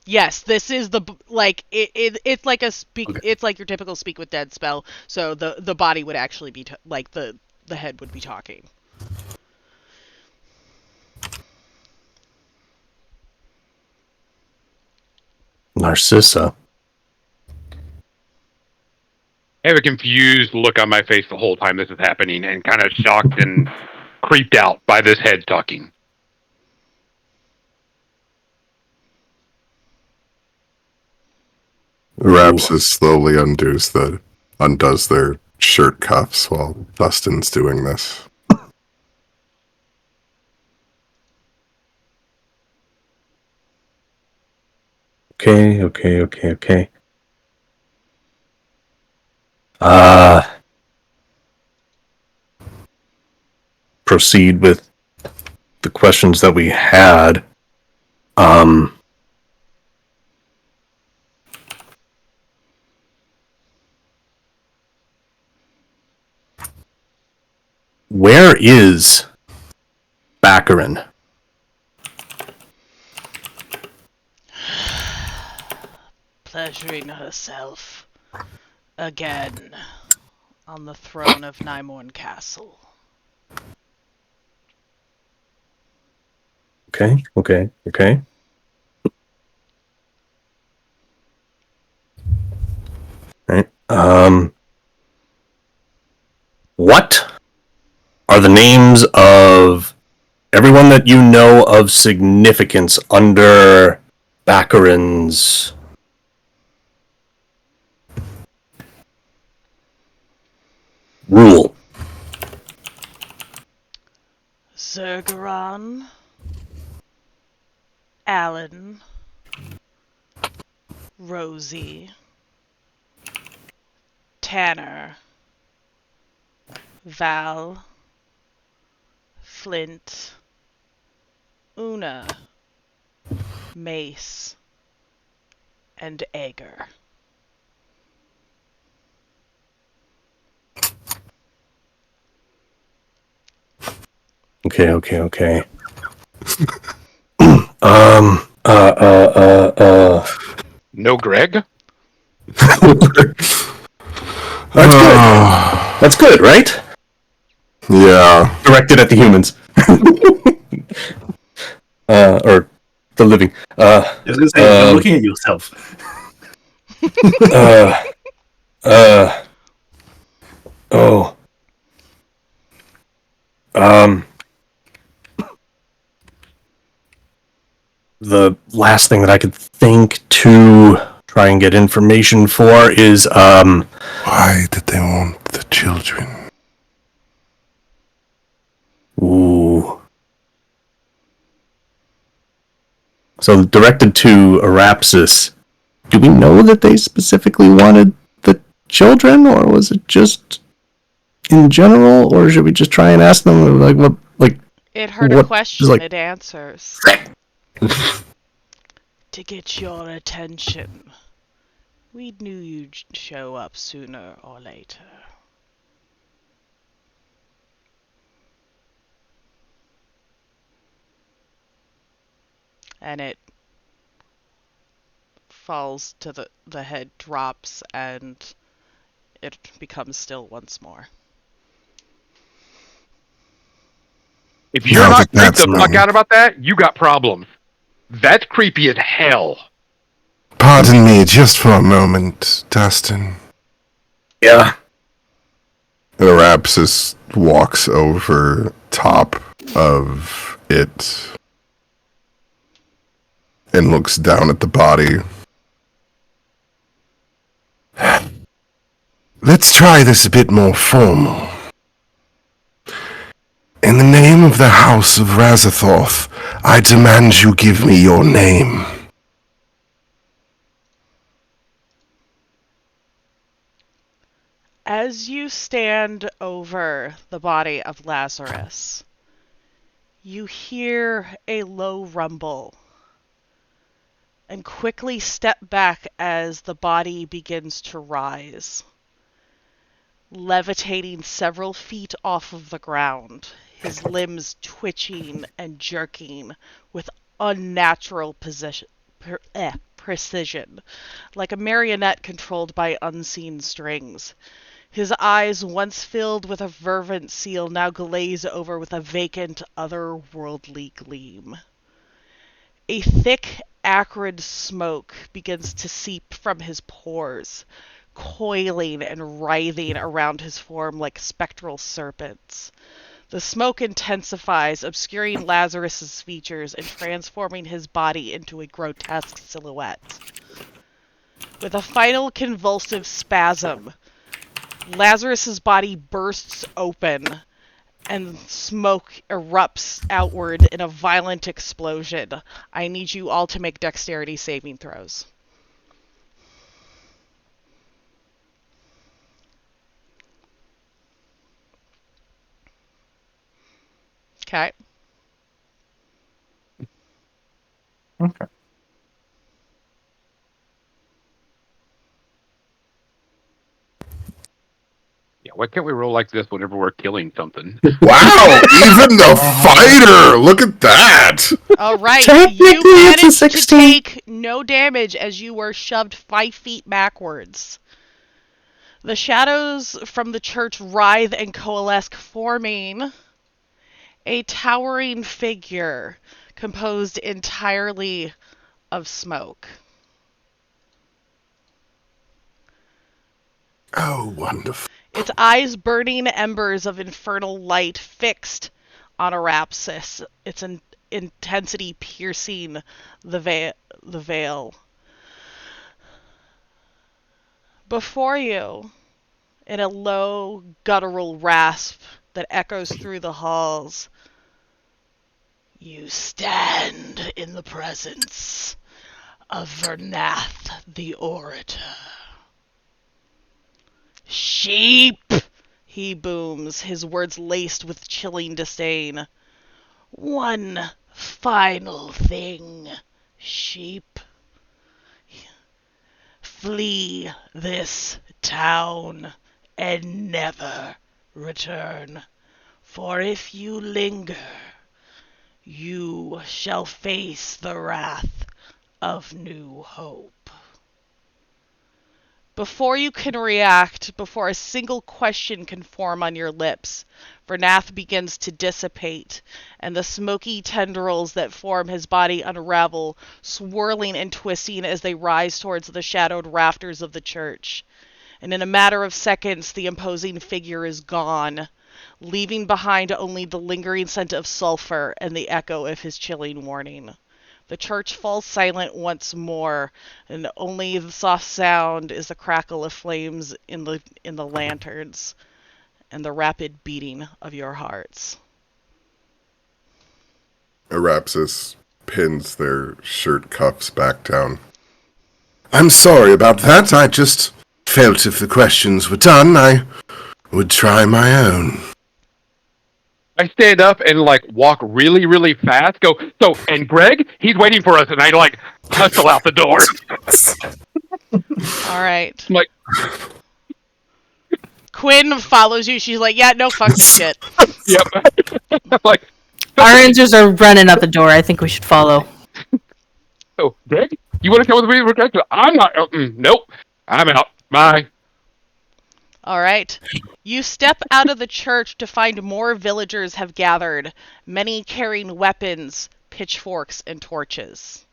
Yes, this is it's like a speak. Okay. It's like your typical speak with dead spell. So the body would actually be the head would be talking. Narcissa. I have a confused look on my face the whole time this is happening, and kind of shocked and creeped out by this head talking. Arapsys slowly undoes their shirt cuffs while Dustin's doing this. Okay. Proceed with the questions that we had. Where is Baccarin? Pleasuring herself again on the throne of Nymorn Castle. Okay. Right. What are the names of everyone that you know of significance under Baccarin's rule? Zergaron, Alan, Rosie, Tanner, Val, Flint, Una, Mace, and Ager. Okay. No Greg? That's good, right? Yeah. Directed at the humans. Or the living. I was gonna say, you're looking at yourself. Oh. The last thing that I could think to try and get information for is, Why did they want the children? ooh. So directed to Arapsys, do we know that they specifically wanted the children, or was it just in general, or should we just try and ask them, like, what, like, It heard a what, question, like, it answers. To get your attention. We knew you'd show up sooner or later. And it falls to the head drops and it becomes still once more. If you're Now not that creeped that's the fuck known. out about that, you got problems. That's creepy as hell. Pardon me just for a moment, Dustin. yeah. And Arapsys walks over top of it and looks down at the body. Let's try this a bit more formal. In the name of the House of Razathoth, I demand you give me your name. As you stand over the body of Lazarus, you hear a low rumble and quickly step back as the body begins to rise, levitating several feet off of the ground, his limbs twitching and jerking with unnatural precision, like a marionette controlled by unseen strings. His eyes, once filled with a fervent zeal, now glaze over with a vacant, otherworldly gleam. A thick, acrid smoke begins to seep from his pores, coiling and writhing around his form like spectral serpents. The smoke intensifies, obscuring Lazarus's features and transforming his body into a grotesque silhouette. With a final convulsive spasm, Lazarus's body bursts open, and smoke erupts outward in a violent explosion. I need you all to make dexterity saving throws. Okay. Okay. Yeah, why can't we roll like this whenever we're killing something? Wow, even the fighter! Look at that! All right. Technically, You it's a managed to 16. take no damage as you were shoved 5 feet backwards. The shadows from the church writhe and coalesce, forming a towering figure composed entirely of smoke. Oh, wonderful. Its eyes burning embers of infernal light fixed on Arapsys, its intensity piercing the veil. Before you, in a low, guttural rasp that echoes through the halls, you stand in the presence of Vernath the Orator. Sheep, he booms, his words laced with chilling disdain. One final thing, sheep. Flee this town and never return. For if you linger, you shall face the wrath of New Hope. Before you can react, before a single question can form on your lips, Vernath begins to dissipate, and the smoky tendrils that form his body unravel, swirling and twisting as they rise towards the shadowed rafters of the church. And in a matter of seconds, the imposing figure is gone, leaving behind only the lingering scent of sulfur and the echo of his chilling warning. The church falls silent once more, and only the soft sound is the crackle of flames in the lanterns and the rapid beating of your hearts. Arapsys pins their shirt cuffs back down. I'm sorry about that. I just felt if the questions were done, I would try my own. I stand up and walk really, really fast. Go. So, and Greg, he's waiting for us, and I hustle out the door. All right. I'm like, Quinn follows you. She's like, yeah, no, fuck this shit. yep. I'm like, Our rangers are running out the door. I think we should follow. so Greg, you want to come with me? Greg? I'm not. Nope. I'm out. Bye. All right. You step out of the church to find more villagers have gathered, many carrying weapons, pitchforks, and torches.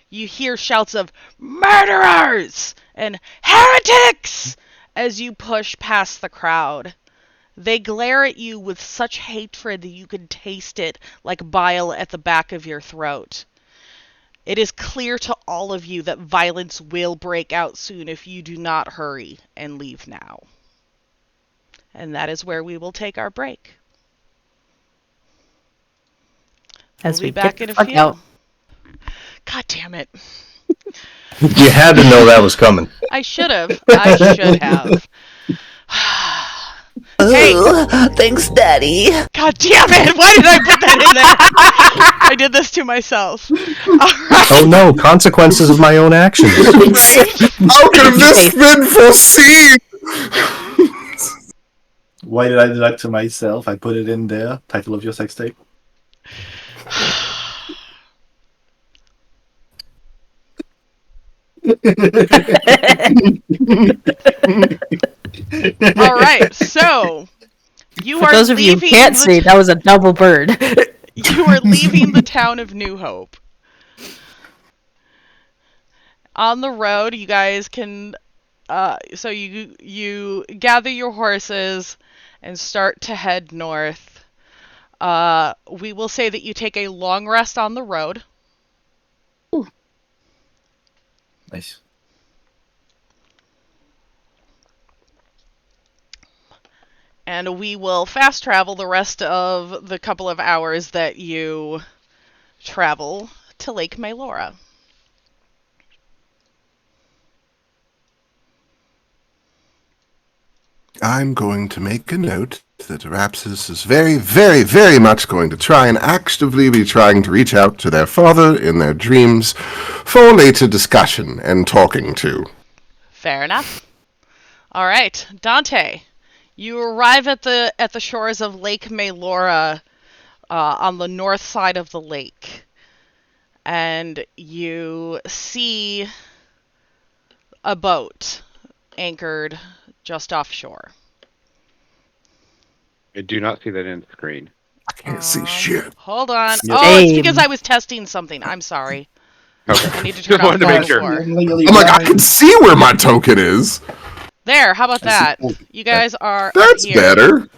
You hear shouts of murderers and heretics as you push past the crowd. They glare at you with such hatred that you can taste it like bile at the back of your throat. It is clear to all of you that violence will break out soon if you do not hurry and leave now. And that is where we will take our break. As We'll we be back get in the a fuck few. out. God damn it. You had to know that was coming. I should have. I should have. Hey. Thanks, Daddy. God damn it! Why did I put that in there? I did this to myself. Alright. Oh no, consequences of my own actions. Right? How could have this been foreseen? Why did I do that to myself? I put it in there. Title of your sex tape. Alright, so you For are those of you who leaving can't the see, that was a double bird. you are leaving the town of New Hope. On the road, you guys can so you gather your horses and start to head north. We will say that you take a long rest on the road. Nice. And we will fast travel the rest of the couple of hours that you travel to Lake Maelora. I'm going to make a note that Arapsys is very, very, very much going to try and actively be trying to reach out to their father in their dreams for later discussion and talking to. Fair enough. All right, Dante, you arrive at the shores of Lake Maelora on the north side of the lake, and you see a boat anchored just offshore. I do not see that in the screen. I can't see shit. Hold on. Yep. Oh, it's Same. because I was testing something. I'm sorry. Okay. I need to turn Just off wanted to the make sure. before. I'm like, I can see where my token is. There, how about that? You guys are That's up here. better.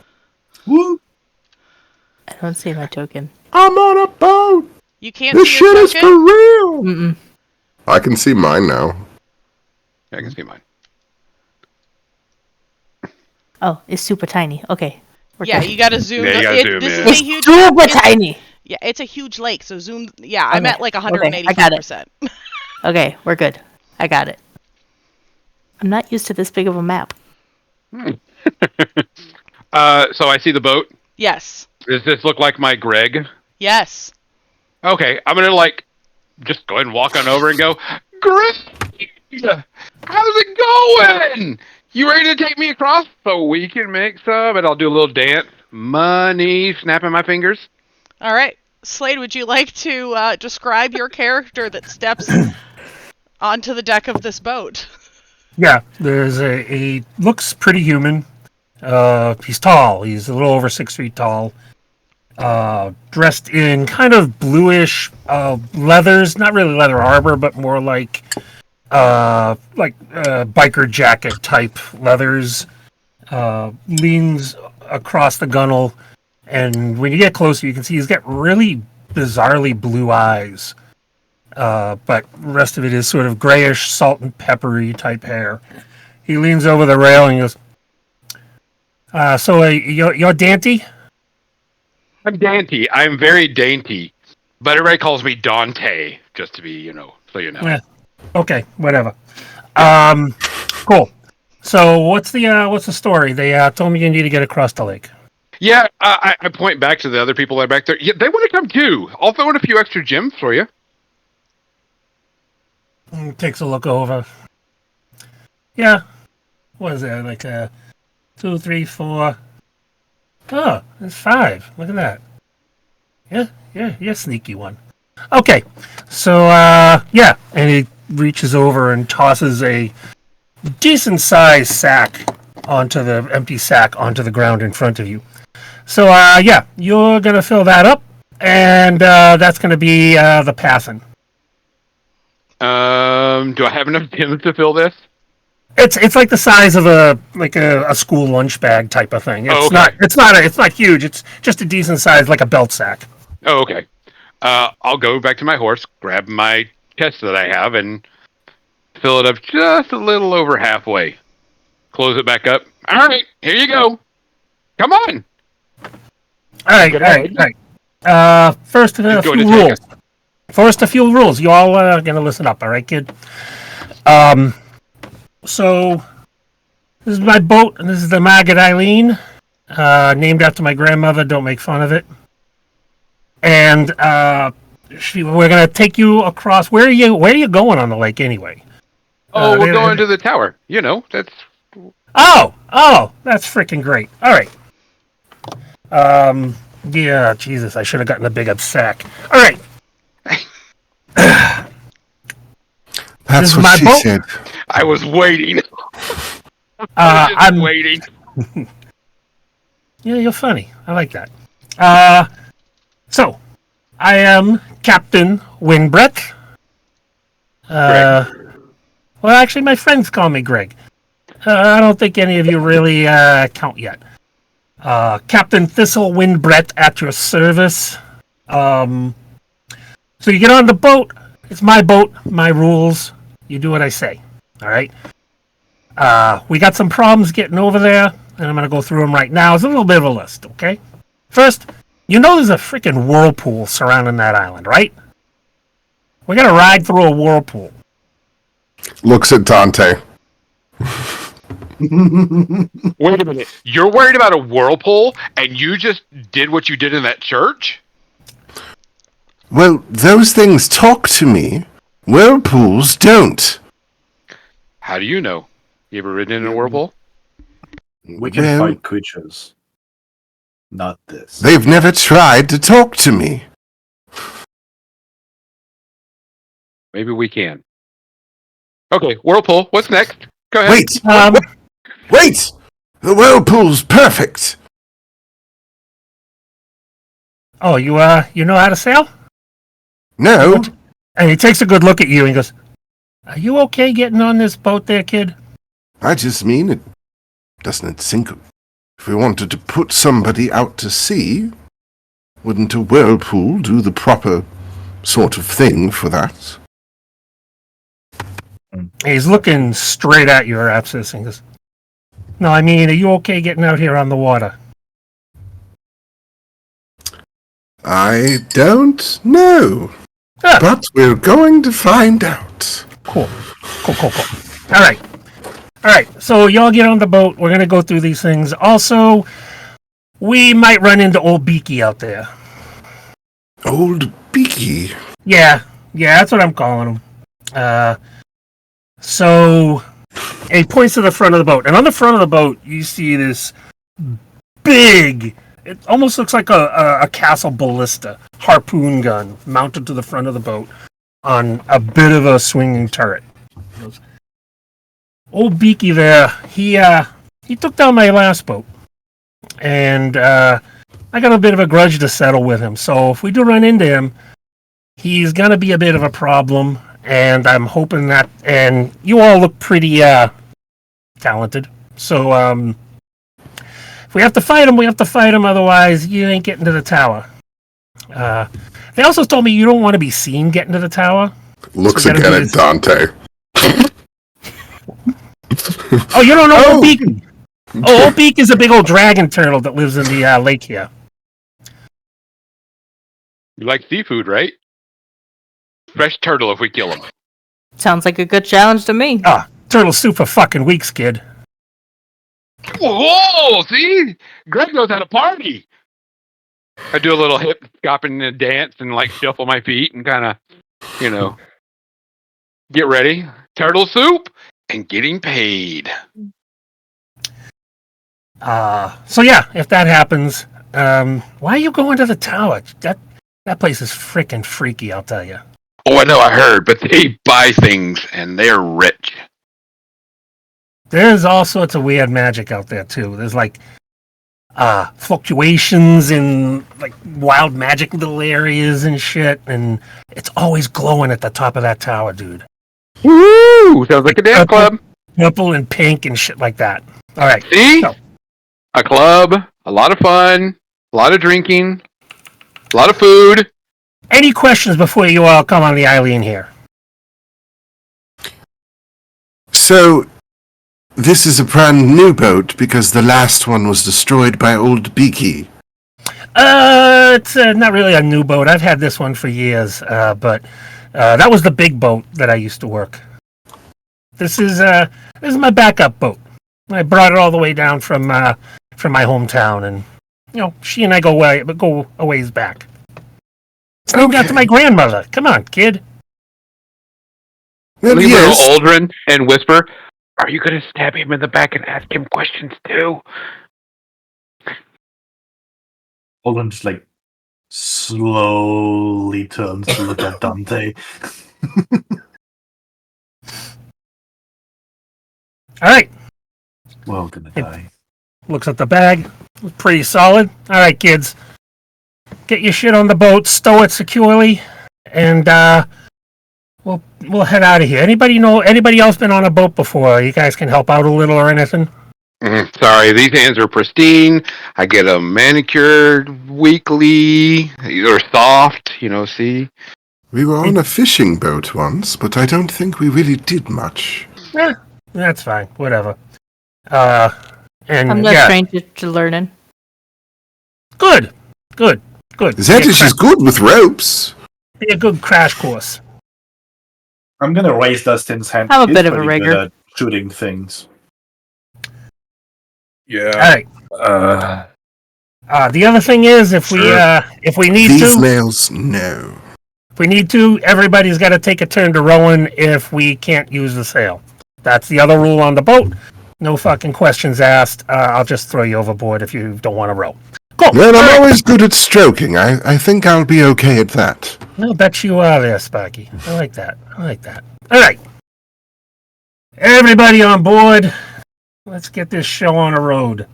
Woo! I don't see my token. I'm on a boat. You can't This see shit your is for token? real. Mm-mm. I can see mine now. I can see mine. Oh, it's super tiny. Okay. We're Yeah, good. you gotta zoom. Yeah, you gotta zoom this in. is a It's huge. super it's- tiny. Yeah, it's a huge lake, so zoom. Yeah, I'm Okay, at like okay, I 185%. Okay, we're good. I got it. I'm not used to this big of a map. So I see the boat. Yes. Does this look like my Greg? Yes. Okay, I'm gonna just go ahead and walk on over and go, Greg, how's it going? You ready to take me across so we can make some? And I'll do a little dance, money, snapping my fingers. All right, Slade, would you like to describe your character that steps onto the deck of this boat? Yeah, there's a looks pretty human. He's tall. He's a little over 6 feet tall. Dressed in kind of bluish leathers, not really leather armor, but more like biker jacket type leathers. Leans across the gunnel, and when you get closer, you can see he's got really bizarrely blue eyes. But the rest of it is sort of grayish, salt and peppery type hair. He leans over the rail and goes, so you're Dante? I'm dainty. I'm very dainty. But everybody calls me Dante, just to be, so you know. Eh, okay, whatever. Cool. So what's the story? They told me you need to get across the lake. Yeah, I point back to the other people that are back there. Yeah, they want to come too. I'll throw in a few extra gems for you. Takes a look over. Yeah. What is that? Like 2, 3, 4. Oh, there's 5. Look at that. Yeah, you're a sneaky one. Okay. So yeah, and he reaches over and tosses a decent sized sack onto the empty sack onto the ground in front of you. So yeah, you're gonna fill that up, and that's gonna be the passing. Do I have enough gems to fill this? It's like the size of a school lunch bag type of thing. It's okay. it's not huge. It's just a decent size, like a belt sack. Oh, okay. I'll go back to my horse, grab my chest that I have, and fill it up just a little over halfway. Close it back up. All right, here you go. Come on. All right. First, a Just going few to take rules. First, a few rules. You all are gonna listen up, all right, kid? So This is my boat, and this is the Margaret Eileen, named after my grandmother. Don't make fun of it. And we're gonna take you across. Where are you going on the lake anyway? Oh, we're going to the tower. You know, that's. Oh, that's freaking great. All right. Yeah, Jesus, I should have gotten a big up sack. All right. That's This is what my she boat. said. I was waiting. I'm waiting. Yeah, you're funny. I like that. So, I am Captain Winbrett. Well, actually, my friends call me Greg. I don't think any of you really count yet. Captain Thistle Winbrett at your service. So you get on the boat. It's my boat, my rules. You do what I say. All right? We got some problems getting over there, and I'm going to go through them right now. It's a little bit of a list, okay? First, you know there's a freaking whirlpool surrounding that island, right? We're going to ride through a whirlpool. Looks at Dante. Wait a minute. You're worried about a whirlpool, and you just did what you did in that church? Well, those things talk to me. Whirlpools don't. How do you know? You ever ridden in a whirlpool? We can Well- fight creatures. Not this. They've never tried to talk to me. Maybe we can. Okay, whirlpool. What's next? Go ahead. Wait! Wait! The whirlpool's perfect! Oh, you know how to sail? No, And he takes a good look at you and goes, "Are you okay getting on this boat there, kid?" I just mean it doesn't sink. If we wanted to put somebody out to sea, wouldn't a whirlpool do the proper sort of thing for that? He's looking straight at you, Arapsys, and goes, "No, I mean, are you okay getting out here on the water?" I don't know, Ah, but we're going to find out. cool. All right. So y'all get on the boat. We're gonna go through these things. Also, we might run into old Beaky out there. Old Beaky. Yeah, that's what I'm calling him. So he points to the front of the boat, and on the front of the boat, you see this big. It almost looks like a castle ballista harpoon gun mounted to the front of the boat on a bit of a swinging turret. Old Beaky there, he took down my last boat, and I got a bit of a grudge to settle with him. So if we do run into him, he's gonna be a bit of a problem, and I'm hoping that. And you all look pretty talented, so if we have to fight him, we have to fight him. Otherwise, you ain't getting to the tower. They also told me you don't want to be seen getting to the tower. Looks So we gotta again do at this. Dante. Oh, you don't know Oh. Old Beak? Oh, Old Beak is a big old dragon turtle that lives in the lake here. You like seafood, right? Fresh turtle if we kill him. Sounds like a good challenge to me. Ah, turtle soup for fucking weeks, kid. Whoa! See? Greg knows how to party. I do a little hip hopping and dance and like shuffle my feet and kind of, get ready. Turtle soup and getting paid. So yeah, if that happens, why are you going to the tower? That place is freaking freaky, I'll tell you. Oh, I know, I heard, but they buy things and they're rich. There's all sorts of weird magic out there too. There's like fluctuations in like wild magic little areas and shit, and it's always glowing at the top of that tower, dude. Woo! Sounds like a dance club. Purple and pink and shit like that. All right. See? So, A club, a lot of fun, a lot of drinking, a lot of food. any questions before you all come on the Eileen here? So, this is a brand new boat because the last one was destroyed by Old Beaky. It's not really a new boat. I've had this one for years, but that was the big boat that I used to work. This is my backup boat. I brought it all the way down from my hometown, and she and I go a ways back. It's named after my grandmother. Come on, kid. Well, Leave yes. little Uldren and whisper, "Are you going to stab him in the back and ask him questions too?" Olin just like slowly turns to look at Dante. All right. Well, gonna die. Looks at the bag. Pretty solid. All right, kids. Get your shit on the boat, stow it securely, and we'll head out of here. Anybody else been on a boat before? You guys can help out a little or anything? Sorry, these hands are pristine. I get them manicured weekly. They're soft, see? We were on a fishing boat once, but I don't think we really did much. That's fine. Whatever. And I'm no stranger to learning. Good. Zetish is good with ropes. Be a good crash course. I'm gonna raise Dustin's hand. I'm a He's bit of a pretty rigger. good at shooting things. All right. The other thing is, if we need These to, nails, no. if we need to, everybody's got to take a turn to rowing if we can't use the sail. That's the other rule on the boat. No fucking questions asked. I'll just throw you overboard if you don't want to row. Cool. Well, I'm always good at stroking. I think I'll be okay at that. I'll bet you are there, Sparky. I like that. All right. Everybody on board. Let's get this show on the road.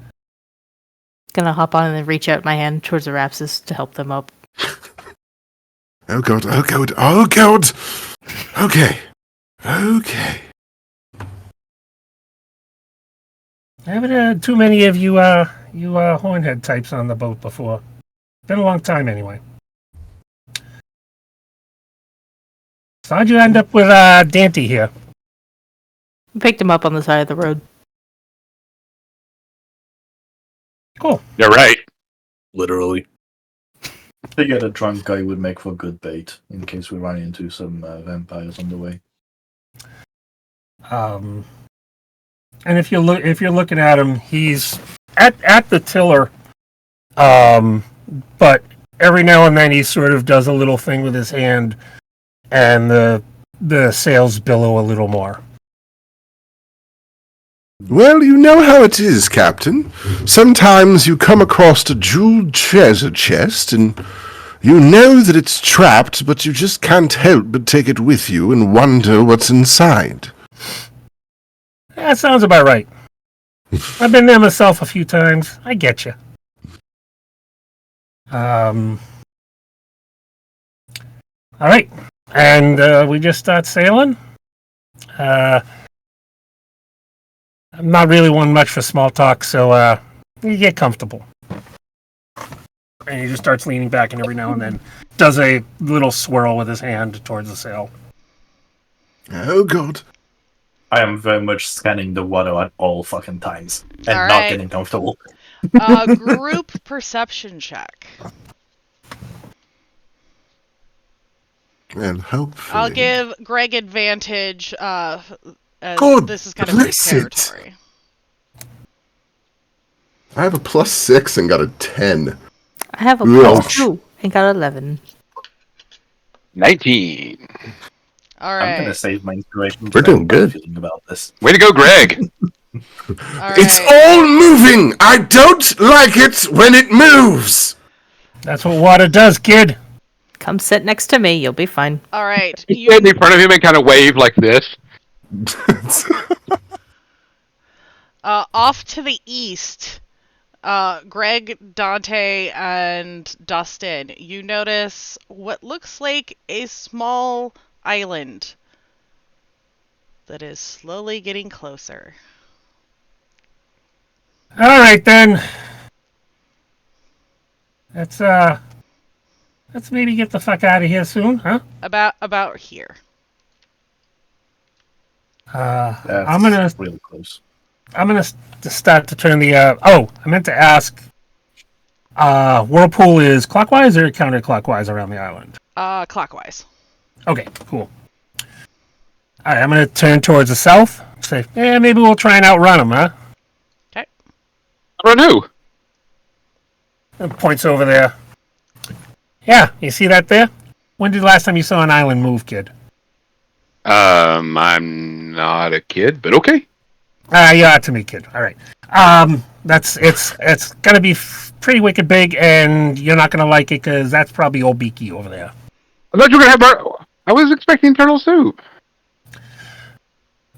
Gonna hop on and reach out my hand towards the Arapsys to help them up. Oh god. Okay. I haven't had too many of you hornhead types on the boat before. Been a long time anyway. So how'd you end up with Dante here? We picked him up on the side of the road. Cool. You're right. Literally. Figured a drunk guy would make for good bait in case we run into some vampires on the way. And if you're looking at him, he's at the tiller. But every now and then he sort of does a little thing with his hand, and the sails billow a little more. Well, you know how it is, Captain. Sometimes you come across a jeweled treasure chest, and you know that it's trapped, but you just can't help but take it with you and wonder what's inside. That sounds about right. I've been there myself a few times. I get you. All right, and we just start sailing. I'm not really one much for small talk, so you get comfortable. And he just starts leaning back, and every now and then does a little swirl with his hand towards the sail. Oh god. I am very much scanning the water at all fucking times and All not right. getting comfortable. Group perception check. And hopefully... I'll give Greg advantage, as God this is kind of his bless it. territory. I have a +6 and got a 10. I have a Ouch. +2 and got 11. 19. All I'm right. gonna save my inspiration. We're doing good. Feeling about this. Way to go, Greg. All It's right. all moving! I don't like it when it moves! That's what water does, kid. Come sit next to me, you'll be fine. All right. You stand in front of him and kind of wave like this. Off to the east, Greg, Dante, and Dustin, you notice what looks like a small island that is slowly getting closer. All right, then. Let's maybe get the fuck out of here soon, huh? About here. That's I'm gonna real close. start to turn the. I meant to ask. Whirlpool is clockwise or counterclockwise around the island? Clockwise. Okay, cool. All right, I'm gonna turn towards the south. Say, maybe we'll try and outrun them, huh? Ranu. And points over there. Yeah, you see that there? When did the last time you saw an island move, kid? I'm not a kid, but okay. You are to me, kid. All right. It's gonna be pretty wicked big, and you're not gonna like it because that's probably old Beaky over there. I thought you were gonna have. I was expecting turtle soup.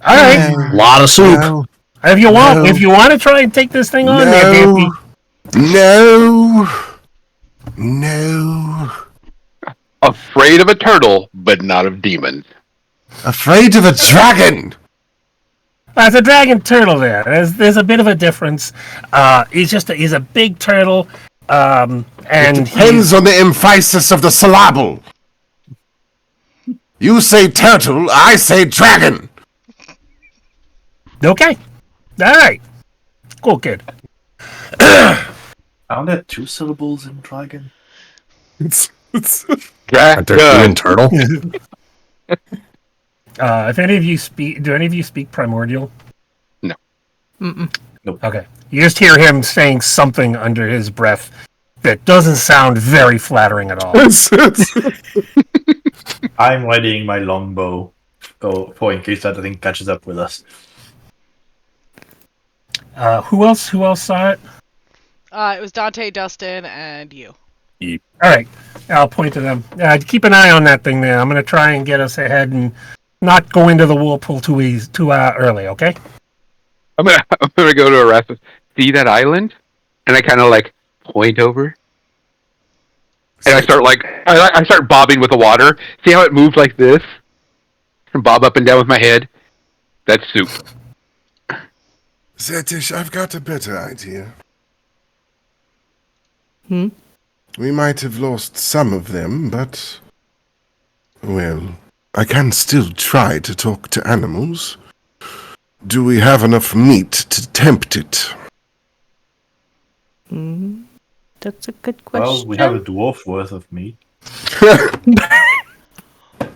All right. A lot of soup. No. If you want to try and take this thing on, there, Dampy. No. Afraid of a turtle, but not of demons. Afraid of a dragon. There's a dragon turtle there. There's a bit of a difference. He's a big turtle, and It depends on the emphasis of the syllable. You say turtle, I say dragon. Okay. All right. Cool, kid. Aren't there 2 syllables in dragon? Aren't there two in turtle? If any of you do any of you speak primordial? No. Mm-mm. Nope. Okay. You just hear him saying something under his breath that doesn't sound very flattering at all. I'm readying my longbow for in case that thing catches up with us. Who else saw it? It was Dante, Dustin, and you. All right. I'll point to them. Keep an eye on that thing there. I'm going to try and get us ahead and not go into the whirlpool too early, okay? I'm gonna go to Arapsys. See that island? And I kind of like point over, and I start I start bobbing with the water. See how it moves like this, and bob up and down with my head. That's soup. Zetish, I've got a better idea. Hmm? We might have lost some of them, but... Well, I can still try to talk to animals. Do we have enough meat to tempt it? That's a good question. Well, we have a dwarf worth of meat.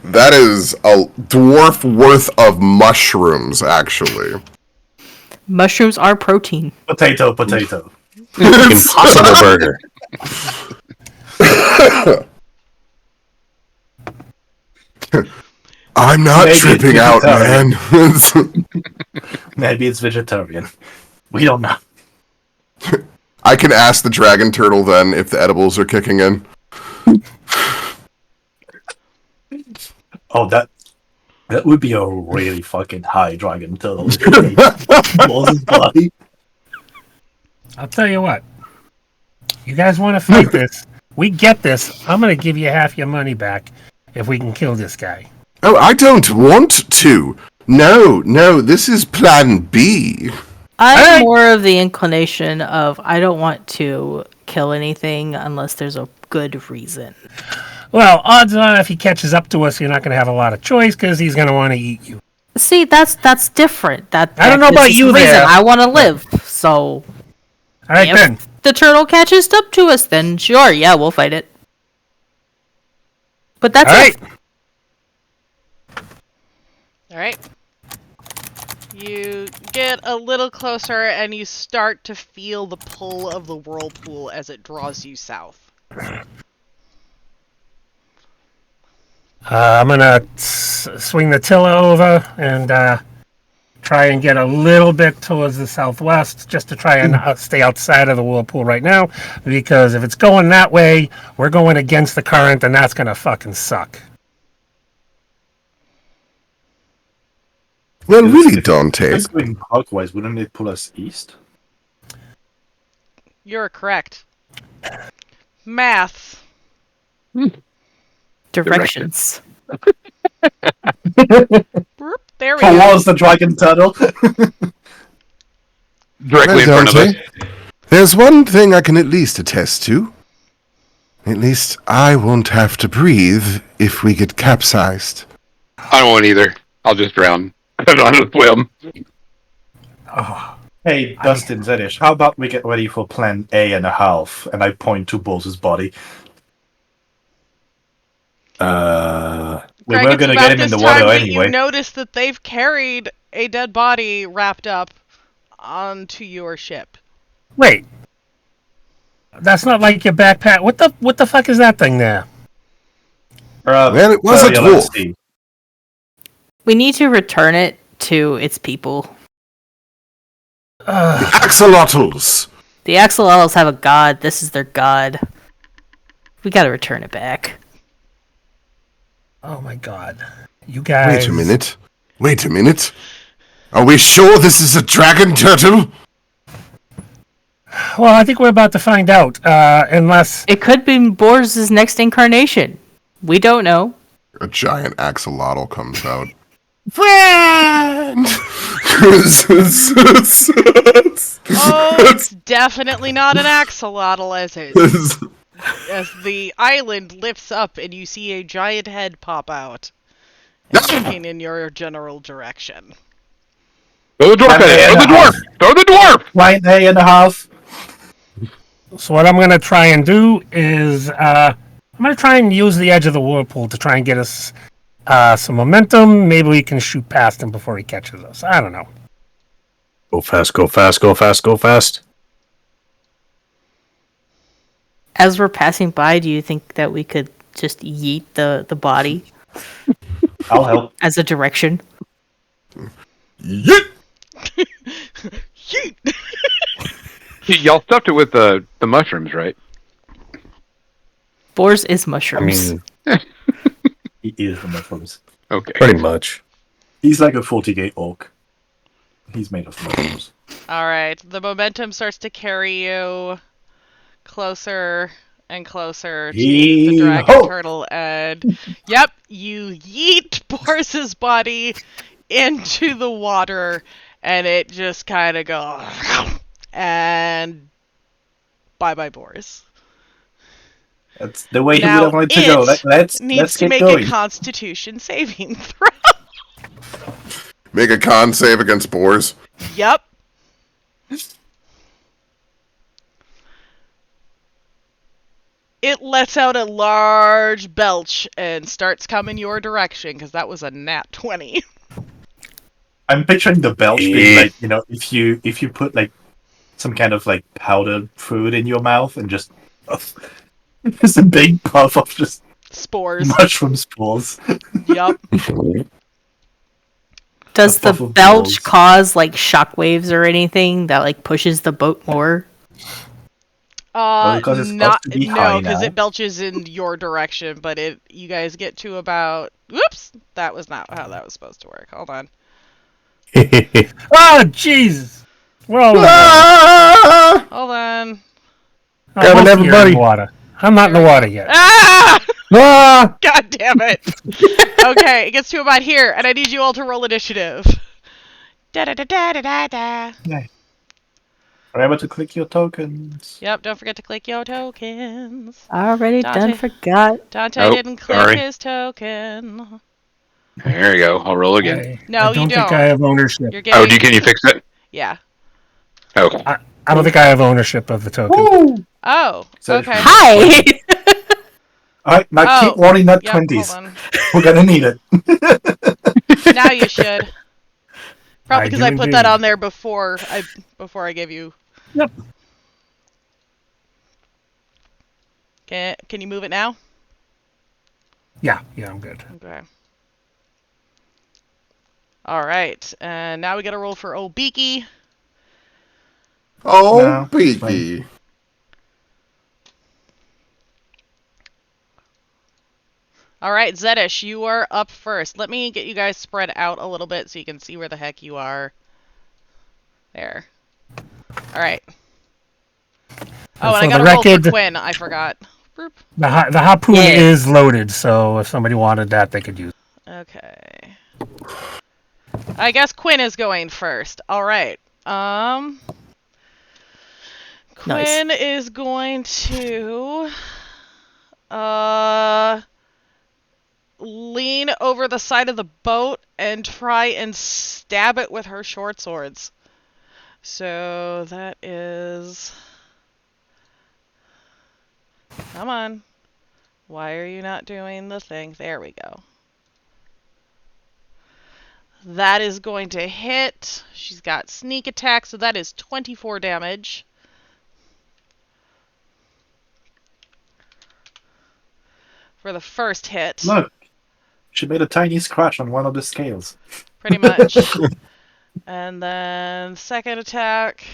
That is a dwarf worth of mushrooms, actually. Mushrooms are protein. Potato. Impossible burger. I'm not Maybe tripping it's out, man. Maybe it's vegetarian. We don't know. I can ask the dragon turtle then if the edibles are kicking in. Oh, that would be a really fucking high dragon turtle. Moses' body. I'll tell you what. You guys want to fight this? We get this. I'm going to give you half your money back if we can kill this guy. Oh, I don't want to. No, this is plan B. I'm Alright. more of the inclination of I don't want to kill anything unless there's a good reason. Well, odds are if he catches up to us, you're not going to have a lot of choice because he's going to want to eat you. See, that's different. I don't know about you there. I want to live, so All right, if then. the turtle catches up to us, then sure, yeah, we'll fight it. But that's All right. it. All right. You get a little closer and you start to feel the pull of the whirlpool as it draws you south. I'm going to swing the tiller over and try and get a little bit towards the southwest just to try and stay outside of the whirlpool right now. Because if it's going that way, we're going against the current and that's going to fucking suck. Well, really, If Dante. it's going clockwise, wouldn't it pull us east? You're correct. Maths. Directions. Boop, there we go. Towards the dragon turtle. Directly in Well, front of us. Dante, there's one thing I can at least attest to. At least I won't have to breathe if we get capsized. I don't want either. I'll just drown. I don't know how to swim. Oh, Hey, Dustin, Zedish, how about we get ready for plan A and a half? And I point to Bose' body. We Greg, were it's gonna about get him in this the time water that anyway. You notice that they've carried a dead body wrapped up onto your ship. Wait. That's not like your backpack. What the fuck is that thing there? Well, it was a Efferia, let's dwarf. see. We need to return it to its people. The axolotls. The axolotls have a god. This is their god. We gotta return it back. Oh my god. You guys. Wait a minute. Are we sure this is a dragon turtle? Well, I think we're about to find out. Unless. It could be Boris' next incarnation. We don't know. A giant axolotl comes out. Friend! Oh, it's definitely not an axolotl as the island lifts up and you see a giant head pop out and looking in your general direction. Throw the dwarf at it! Throw the dwarf! Throw the dwarf! Right day and a half. So what I'm gonna try and do is I'm gonna try and use the edge of the whirlpool to try and get us some momentum. Maybe we can shoot past him before he catches us. I don't know. Go fast, go fast, go fast, go fast. As we're passing by, do you think that we could just yeet the body I'll help. as a direction? Yeet! Y'all stuffed it with the mushrooms, right? Boars is I mushrooms. mean, He is the mushrooms. Okay. pretty much. He's like a 40-gate orc. He's made of mushrooms. Alright, the momentum starts to carry you closer and closer to the dragon Yee-ho! turtle, and yep, you yeet Boris's body into the water, and it just kind of goes, and bye-bye Boris. That's the way he would Now have wanted to go. Let's needs to get make going. a Constitution saving throw. Make a con save against boars. Yep. It lets out a large belch and starts coming your direction, because that was a nat 20. I'm picturing the belch being like, you know, if you put like some kind of like powdered food in your mouth and just there's a big puff of just Spores. mushroom spores. Yup. Does a the puff of belch balls. cause like shockwaves or anything that like pushes the boat more? because it's Not, supposed to be no, high because now. it belches in your direction, but you guys get to about, whoops, that was not how that was supposed to work. Hold on. Oh, Jesus! We're all Ah! Hold on. Grabbing everybody. in the water. I'm not in the water yet. Ah! Ah! God damn it. Okay, it gets to about here, and I need you all to roll initiative. Da-da-da-da-da-da-da. Remember to click your tokens. Yep, don't forget to click your tokens. Already Dante. done, forgot. Dante Oh, didn't click sorry. his token. There you go. I'll roll again. No, I you don't think don't. I have ownership. You're getting... Oh, can you fix it? Yeah. Okay. I don't think I have ownership of the token. Oh, So- okay. Hi! Alright, now keep rolling that Yep, 20s. hold on. We're gonna need it. Now you should. Probably I because do I put that indeed. on there before I gave you... Yep. Can you move it now? Yeah, I'm good. Okay. Alright, and now we gotta roll for old Beaky. Oh, No, it's Beaky. Alright, Zedish, you are up first. Let me get you guys spread out a little bit so you can see where the heck you are. There. Alright. Oh, and I for the gotta roll for record- Quinn. I forgot. Boop. The harpoon Yeah. is loaded, so if somebody wanted that, they could use it. Okay. I guess Quinn is going first. Alright. Nice. Quinn is going to lean over the side of the boat and try and stab it with her short swords. So that is... Come on. Why are you not doing the thing? There we go. That is going to hit. She's got sneak attack, so that is 24 damage. for the first hit. Look, she made a tiny scratch on one of the scales. Pretty much. And then second attack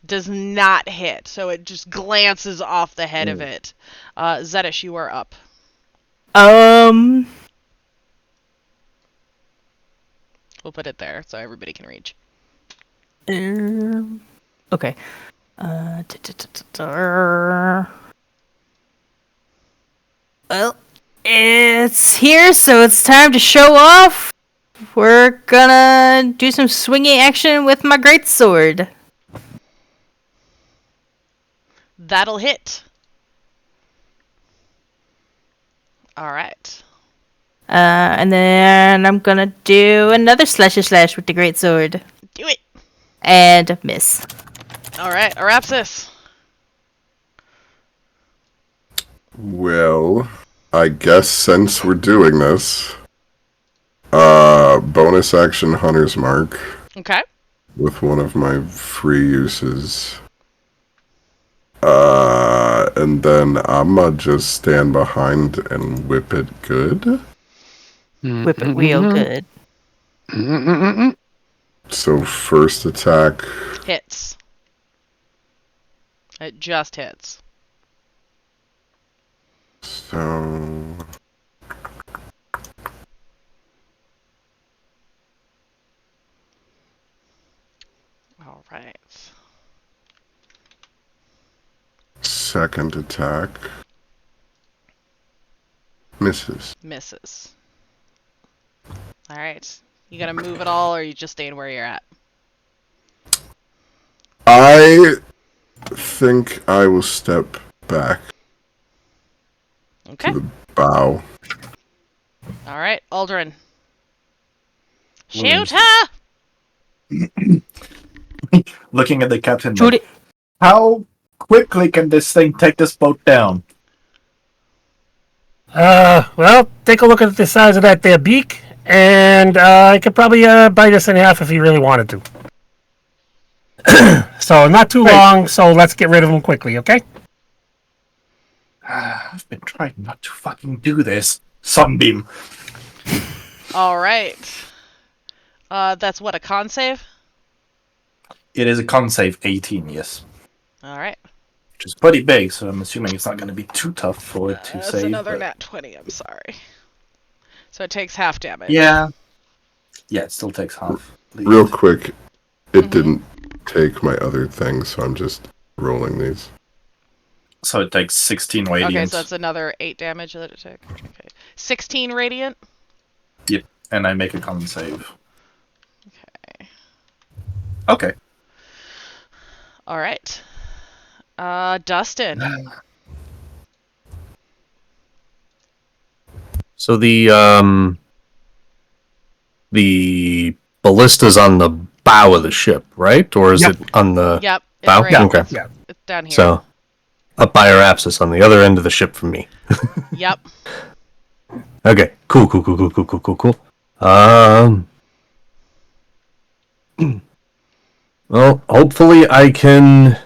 does not hit, so it just glances off the head of it. Zedish, you are up. We'll put it there so everybody can reach. Okay. Well, it's here, so it's time to show off. We're gonna do some swinging action with my greatsword. That'll hit. Alright. And then I'm gonna do another slash with the greatsword. Do it! And miss. Alright, Arapsys. Well, I guess since we're doing this, bonus action Hunter's Mark Okay. with one of my free uses. And then I'ma just stand behind and whip it good. Whip it real good. So first attack, Hits. It just hits. so Alright. second attack misses. Misses. Alright. You gonna move at all, or are you just staying where you're at? I think I will step back Okay. to the bow. Alright, Uldren. Williams. Shoot her! Looking at the captain. Shoot it. How quickly can this thing take this boat down? Well, take a look at the size of that there beak, and I could probably bite us in half if he really wanted to. So not too long, so let's get rid of him quickly, okay? I've been trying not to fucking do this. Sunbeam. Alright. That's what, a con save? It is a con save 18, yes. Alright. Which is pretty big, so I'm assuming it's not going to be too tough for it to That's save. another but- nat 20, I'm sorry. So it takes half damage. Yeah. Yeah, it still takes half. at least. Real quick, it didn't take my other thing, so I'm just rolling these. So it takes 16 radiant. Okay, so that's another 8 damage that it took. Okay. 16 radiant? Yep, and I make a con save. Okay. Okay. Alright. Dustin. So the ballista's on the bow of the ship, right? Or is Yep. it on the Yep. It's bow? right. Okay. Yeah. It's down here. So up by Arapsys on the other end of the ship from me. Yep. Okay. Cool. Well, hopefully I can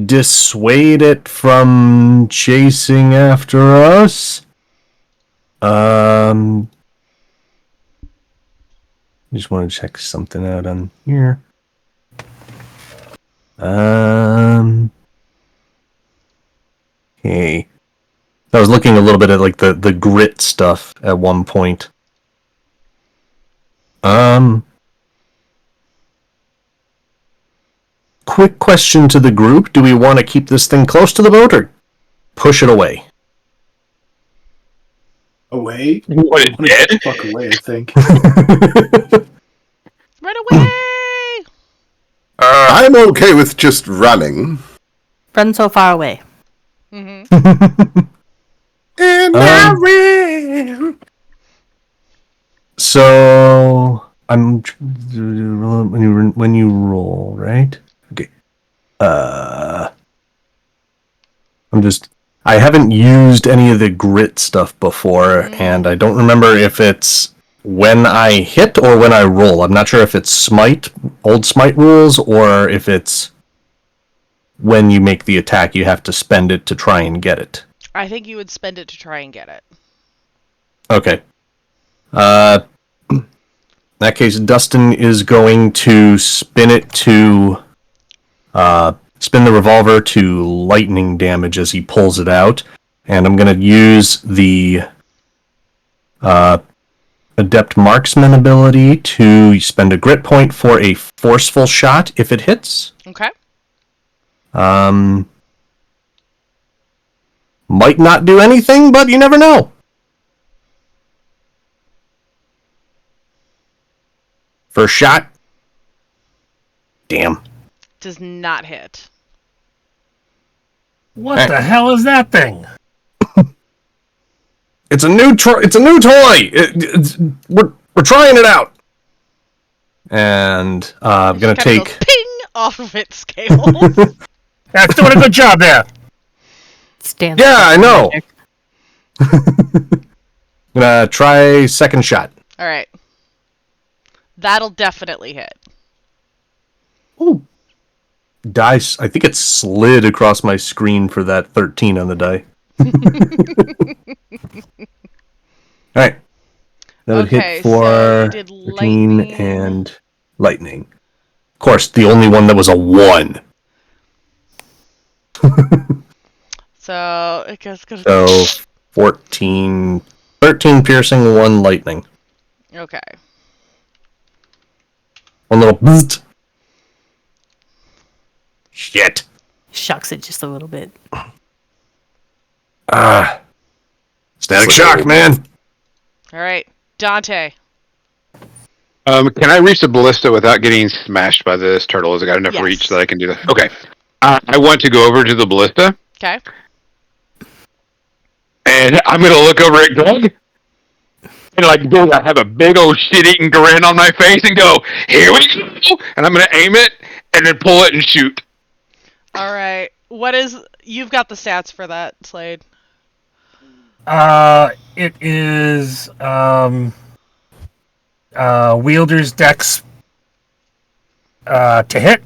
dissuade it from chasing after us. Just want to check something out on here. Okay. I was looking a little bit at like the grit stuff at one point. Quick question to the group. Do we want to keep this thing close to the boat or push it away? Away? What, it Wanna get dead? the fuck away, I think. Run away! I'm okay with just running. Run so far away. Mm-hmm. And I will. So I'm when you roll, right? Okay. I haven't used any of the grit stuff before, and I don't remember if it's when I hit or when I roll. I'm not sure if it's smite, old smite rules, or if it's when you make the attack, you have to spend it to try and get it. I think you would spend it to try and get it. Okay. In that case, Dustin is going to spin it to spin the revolver to lightning damage as he pulls it out, and I'm going to use the Adept Marksman ability to spend a grit point for a forceful shot if it hits. Okay. Might not do anything, but you never know. First shot. Damn. Does not hit. What the hell is that thing? It's a new toy. We're trying it out. And I'm gonna Kinda take goes ping off of its scale. That's doing a good job there. Stands Yeah, I know. magic. Gonna try second shot. All right. That'll definitely hit. Ooh. Dice. I think it slid across my screen for that 13 on the die. All right. That would Okay, hit so for you did 13 lightning. and lightning. Of course, the only one that was a 1. So it goes. So 14, 13 piercing, 1 lightning. Okay. One little bzzzt. Shit. Shocks it just a little bit. Static shock, man. All right, Dante. Can I reach the ballista without getting smashed by this turtle? Has it got enough Yes. reach that I can do that? Okay. I want to go over to the ballista, Okay. and I'm going to look over at Greg, and I have a big old shit-eating grin on my face and go, here we go! And I'm going to aim it, and then pull it and shoot. All right. You've got the stats for that, Slade. It is wielder's dex to hit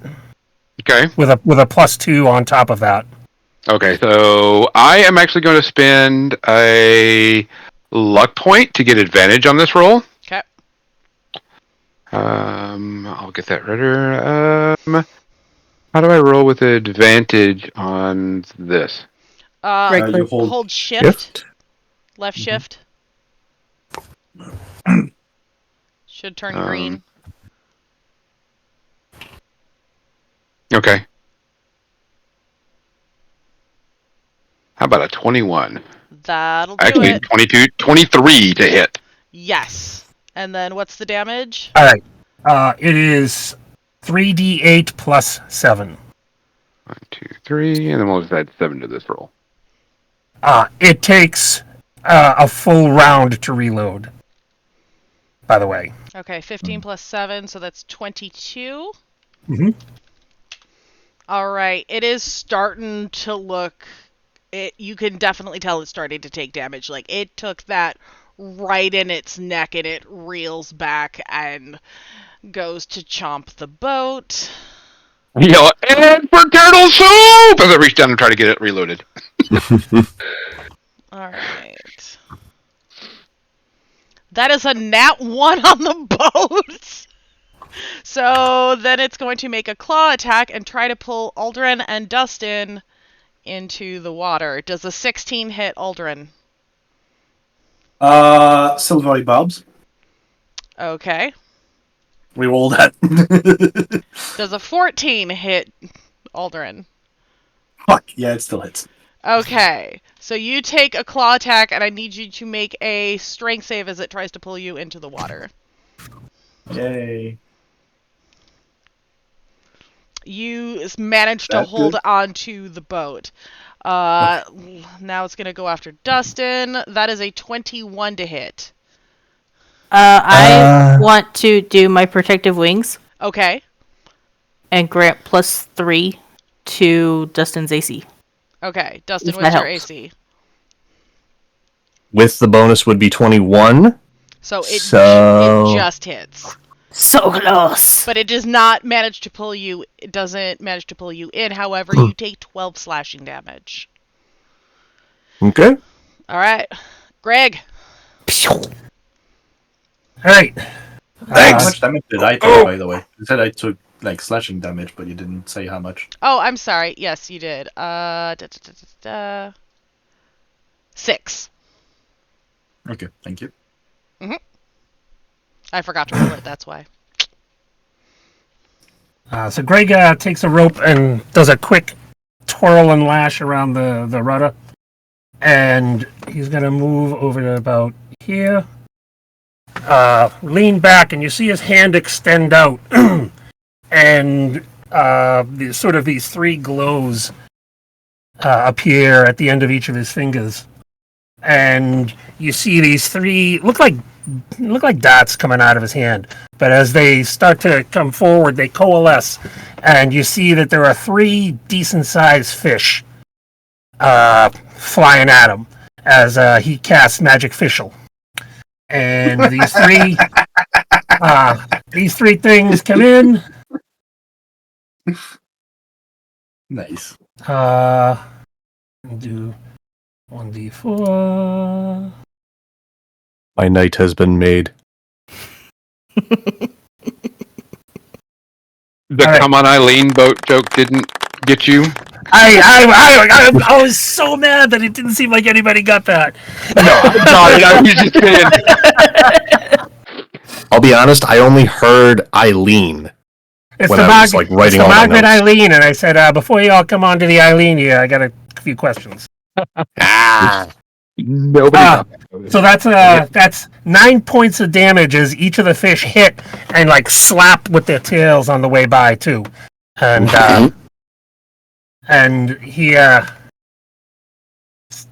Okay. with a +2 on top of that. Okay, so I am actually going to spend a luck point to get advantage on this roll. Okay. I'll get that right. How do I roll with advantage on this? You Hold shift. Left shift. Should turn green. Okay. How about a 21? That'll do Actually, it. 22, 23 to hit. Yes. And then what's the damage? All right. It is 3d8 plus 7. 1, 2, 3, and then we'll just add 7 to this roll. It takes a full round to reload. By the way. Okay, 15 plus 7, so that's 22. Mm-hmm. All right, it is starting to look. You can definitely tell it's starting to take damage. Like, it took that right in its neck, and it reels back and goes to chomp the boat. Yell, and for turtle soup! As I reach down and try to get it reloaded. All right. That is a nat 1 on the boat. So then it's going to make a claw attack and try to pull Uldren and Dustin into the water. Does a 16 hit Uldren? Silvery Bobs. Okay. We roll that. Does a 14 hit Uldren? Fuck, yeah, it still hits. Okay. So you take a claw attack, and I need you to make a strength save as it tries to pull you into the water. Yay. You managed to That's hold good. on to the boat. Now it's going to go after Dustin. That is a 21 to hit. I want to do my protective wings Okay. and grant +3 to Dustin's AC. Okay. Dustin, If what's that your helps. AC? With the bonus would be 21. So it just hits. So close. But it does not manage to pull you. It doesn't manage to pull you in. However, you take 12 slashing damage. Okay. All right, Greg. All right. How much damage did I take, by the way? You said I took like slashing damage, but you didn't say how much. Oh, I'm sorry. Yes, you did. 6. Okay, thank you. I forgot to roll it. That's why. So Greg takes a rope and does a quick twirl and lash around the rudder. And he's going to move over to about here. Lean back, and you see his hand extend out. And these 3 glows appear at the end of each of his fingers. And you see these 3 look like dots coming out of his hand. But as they start to come forward, they coalesce, and you see that there are 3 decent-sized fish flying at him as he casts Magic Fishel. And these three things come in. Nice. Do 1d4. My night has been made. The All right. come on Eileen boat joke didn't get you? I was so mad that it didn't seem like anybody got that. Sorry, I was just saying. I'll be honest, I only heard Eileen. It's When the I was, like, writing all my Margaret notes. Eileen, and I said, before you all come on to the Eileen here, I got a few questions. Nobody. So that's 9 points of damage as each of the fish hit and like slap with their tails on the way by too, and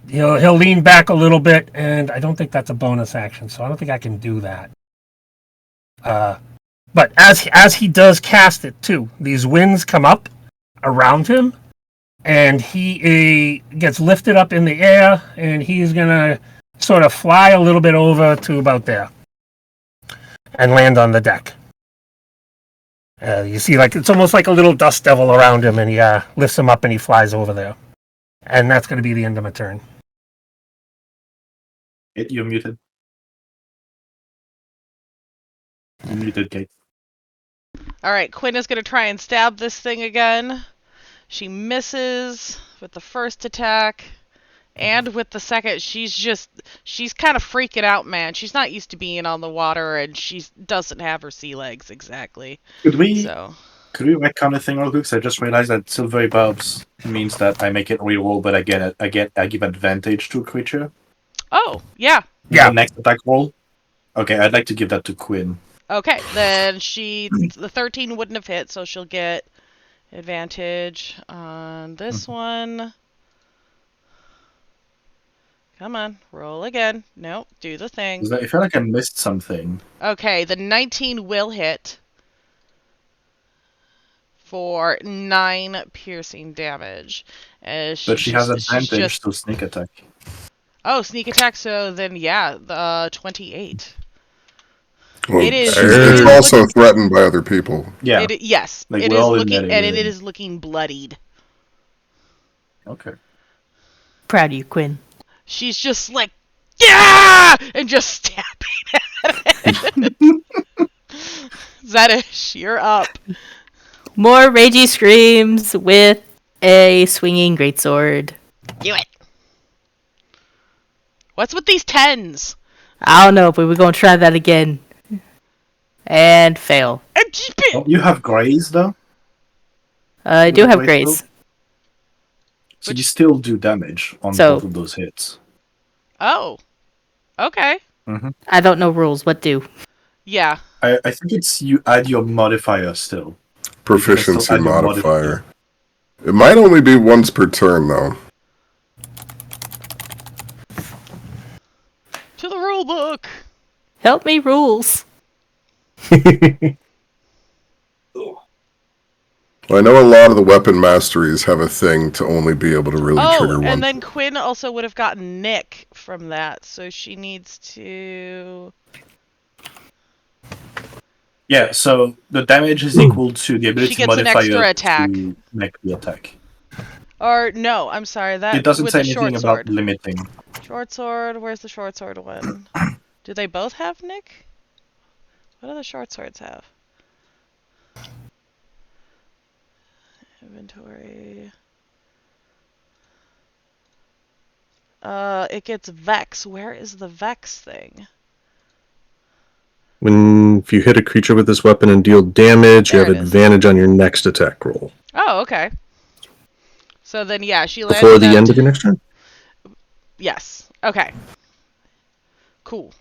he'll lean back a little bit, and I don't think that's a bonus action, so I don't think I can do that. But as he does cast it too, these winds come up around him, and he gets lifted up in the air, and he's gonna sort of fly a little bit over to about there and land on the deck. You see, like it's almost like a little dust devil around him, and he lifts him up and he flies over there. And that's going to be the end of my turn. You're muted. You're muted, Kate. All right, Quinn is going to try and stab this thing again. She misses with the first attack. And with the second, she's kind of freaking out, man. She's not used to being on the water, and she doesn't have her sea legs exactly. Could we So, retcon a thing real quick? 'Cause I just realized that silvery barbs means that I make it reroll, but I give advantage to a creature. oh, yeah. The next attack roll. Okay, I'd like to give that to Quinn. Okay, then the 13 wouldn't have hit, so she'll get advantage on this one. Come on, roll again. Nope, do the thing. I feel like I missed something. Okay, the 19 will hit for 9 piercing damage. But she has advantage to sneak attack. Oh, sneak attack, so then yeah, the 28. Well, It is- It's also threatened by other people. Yeah. Yes, Like, it we're is all in looking, that and area. it is looking bloodied. Okay. Proud of you, Quinn. She's just like, yeah, and just stabbing at it. Zedish, you're up. More ragey screams with a swinging greatsword. Do it. What's with these 10s? I don't know, but we're gonna try that again. And fail. Oh, you have graze though. I do With have the grace. So you still do damage on So- both of those hits. Oh, okay. I don't know rules. What do? Yeah. I think it's you add your modifier still. Proficiency Add your modifier. It might only be once per turn, though. To the rule book. Help me, rules. Well, I know a lot of the weapon masteries have a thing to only be able to really trigger Oh, one. and then Quinn also would have gotten Nick from that, so she needs to... Yeah, so the damage is equal to the ability She gets an modifier extra attack. to make the attack. Or no, I'm sorry. That It doesn't with say the short anything about sword. limiting. Short sword. Where's the short sword one? Do they both have Nick? What do the short swords have? Inventory. It gets Vex. Where is the Vex thing? If you hit a creature with this weapon and deal damage, There you it have is. advantage on your next attack roll. Oh, okay. So then, yeah, she landed Before the at... end of your next turn? Yes. Okay. Cool.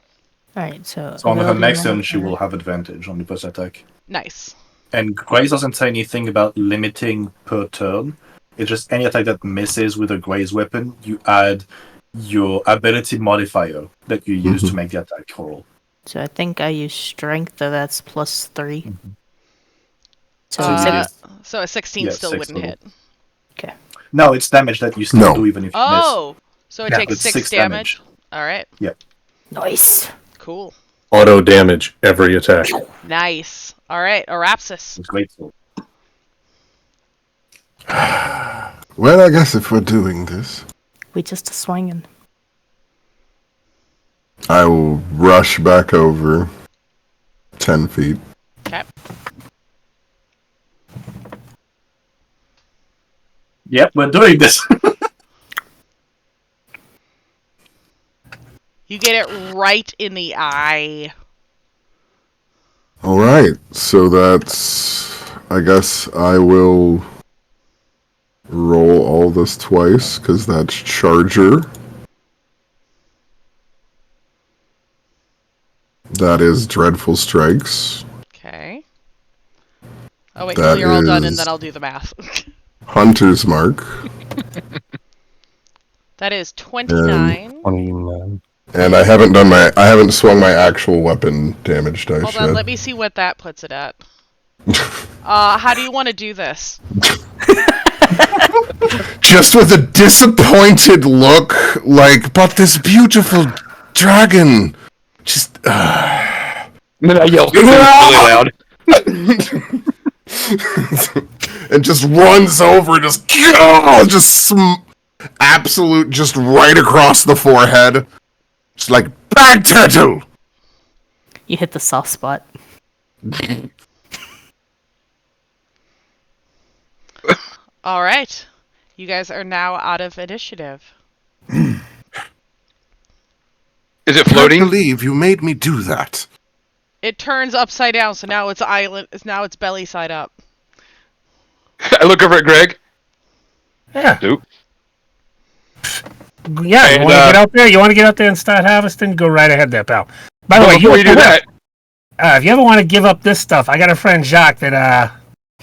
Alright, so So on her ability next turn, she manager. will have advantage on the first attack. Nice. And Grace doesn't say anything about limiting per turn. It's just any attack that misses with a Grace weapon, you add your ability modifier that you use to make the attack roll. So I think I use strength, so that's +3. Mhm. So So you six. get- So a 16 Yeah, still 6 wouldn't total. hit. Okay. No, it's damage that you still No. do even if you Oh! So it Yeah, takes it's 6 6 damage. Alright. Nice. Cool. Auto damage every attack. Nice. Alright, Arapsys. miss. It's great. So Well, I guess if we're doing this, We just swinging. I will rush back over 10 feet. Okay. yep, we're doing this. You get it right in the eye. Alright, so that's... I guess I will roll all this twice, because that's Charger. That is Dreadful Strikes. Okay. Oh, wait That till you're all done and is- then I'll do the math. Hunter's Mark. That is 29. 29. And I haven't swung my actual weapon damage dice Hold yet. on, let me see what that puts it at. How do you want to do this? Just with a disappointed look, like, but this beautiful dragon. Just. And then I yell really loud. And just runs over, just absolute, just right across the forehead. Just like, bad turtle! You hit the soft spot. Alright. You guys are now out of initiative. Is it Can't floating? believe you made me do that. It turns upside down, so now it's now it's belly side up. I look over at Greg. Yeah. Nope. Yeah, you And, want to get out there? You want to get out there and start harvesting? Go right ahead there, pal. By the way, Before you do that, if you ever want to give up this stuff, I got a friend Jacques that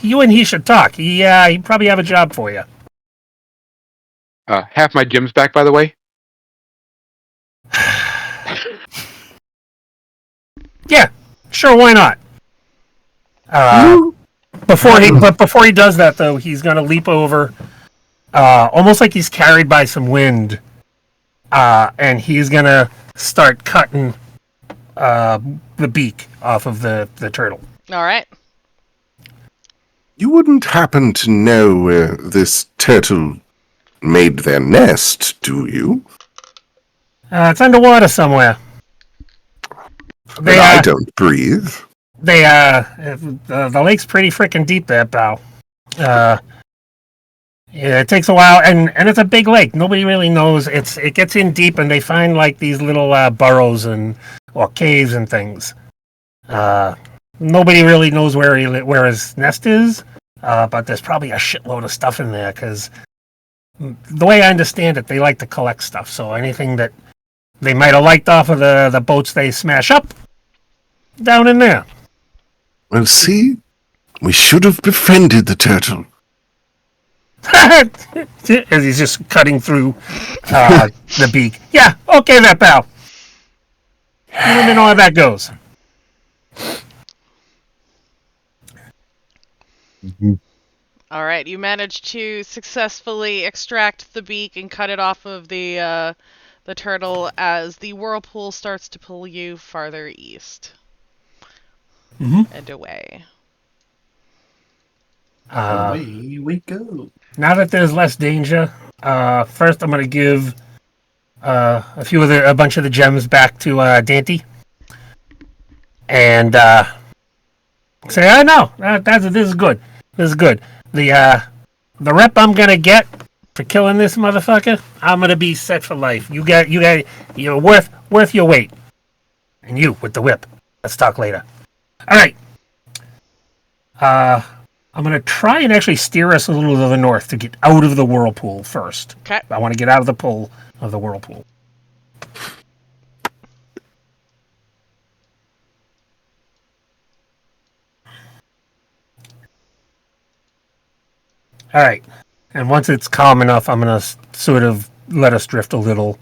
you and he should talk. He probably have a job for you. half my gem's back, by the way. Yeah, sure, why not? Before he does that though, he's gonna leap over, almost like he's carried by some wind, and he's gonna start cutting the beak off of the turtle. Alright. You wouldn't happen to know where this turtle made their nest, do you? It's underwater somewhere. But I don't breathe. The lake's pretty freaking deep there, pal. Yeah, it takes a while, and it's a big lake. Nobody really knows. It gets in deep, and they find like these little burrows or caves and things. Nobody really knows where his nest is, but there's probably a shitload of stuff in there. Because the way I understand it, they like to collect stuff. So anything that they might have liked off of the boats they smash up, down in there. Well, see? We should have befriended the turtle. As he's just cutting through the beak. Yeah, okay there, pal. You let me know how that goes. Alright, you managed to successfully extract the beak and cut it off of the turtle as the whirlpool starts to pull you farther east. And away. Away we go. Now that there's less danger, first I'm gonna give a bunch of the gems back to Dante, and say, "Oh no, this is good. This is good. The rep I'm gonna get for killing this motherfucker, I'm gonna be set for life. You're worth your weight. And you with the whip. Let's talk later. All right. I'm gonna try and actually steer us a little to the north to get out of the whirlpool first. Okay. I want to get out of the pull of the whirlpool. All right. And once it's calm enough, I'm going to sort of let us drift a little,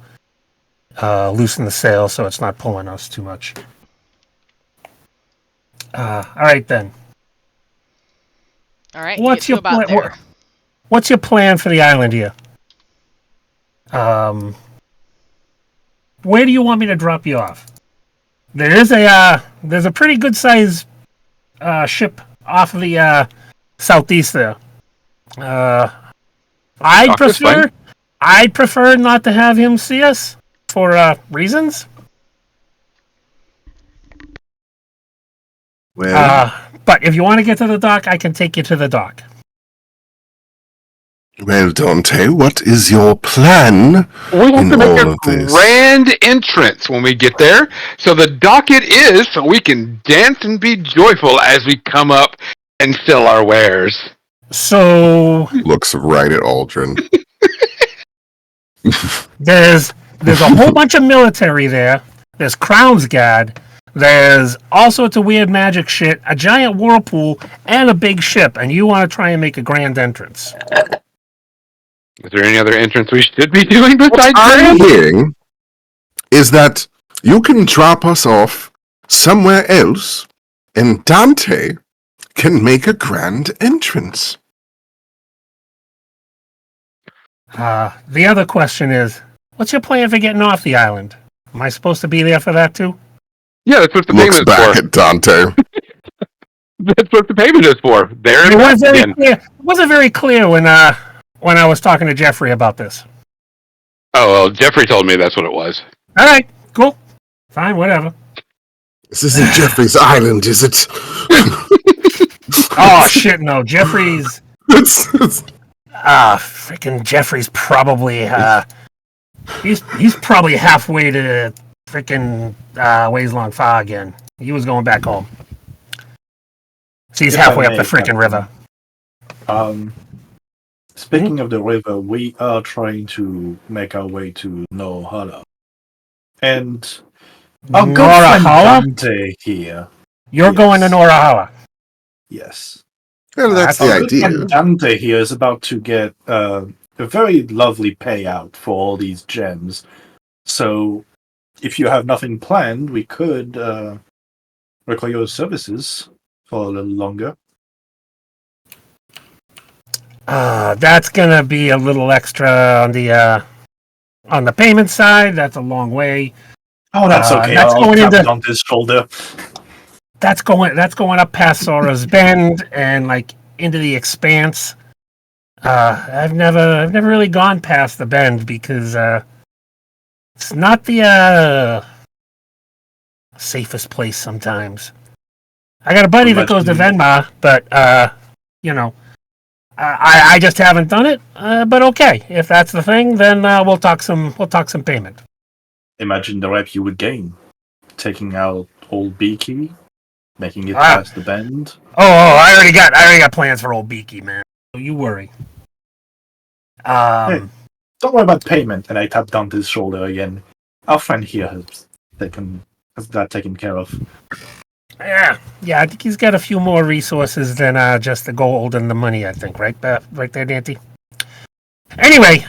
loosen the sail so it's not pulling us too much. All right, then. All right. What's your about plan? there? What's your plan for the island here? Where do you want me to drop you off? There's a pretty good size ship off the southeast there. I'd prefer not to have him see us for reasons. Well, But if you want to get to the dock, I can take you to the dock. well, Dante, what is your plan We have in to make all a of this? grand entrance when we get there. So the dock it is, so we can dance and be joyful as we come up and sell our wares. So Looks right at Uldren. there's a whole bunch of military there. There's Crown's Guard. There's all sorts of weird magic shit, a giant whirlpool, and a big ship. And you want to try and make a grand entrance. Is there any other entrance we should be doing besides I'm grand? hearing is that you can drop us off somewhere else, and Dante can make a grand entrance. The other question is, what's your plan for getting off the island? Am I supposed to be there for that too? Yeah, that's what the Looks payment is back for. at Dante. That's what the payment is for. There It it wasn't is very again. clear. It wasn't very clear when I was talking to Jeffrey about this. Oh, well, Jeffrey told me that's what it was. All right, cool, fine, whatever. This isn't Jeffrey's island, is it? Oh shit, no, Jeffrey's. It's- Freaking Jeffrey's probably he's probably halfway to freaking Ways Long Far again. He was going back home. So he's If I halfway up may, the freaking river. Speaking of the river, we are trying to make our way to Nohala. And our good friend Norahala? Dante here. You're Yes. going to Norahala. Yes. well, that's Our the Our good friend idea. Dante here is about to get a very lovely payout for all these gems. So, if you have nothing planned, we could require your services for a little longer. That's gonna be a little extra on the payment side. That's a long way. Oh, that's okay. That's I'll going tap into- on his shoulder. That's going up past Sora's Bend and like into the Expanse. I've never really gone past the Bend because it's not the safest place sometimes. I got a buddy that goes to Venma, but I just haven't done it. But okay, if that's the thing, then we'll talk some payment. Imagine the rep you would gain. Taking out old Beaky, making it past the bend. Oh, I already got plans for old Beaky, man. Don't you worry. Hey, don't worry about payment. And I tap down his shoulder again. Our friend here has that taken care of. Yeah, I think he's got a few more resources than just the gold and the money, I think, right there, Dante? Anyway,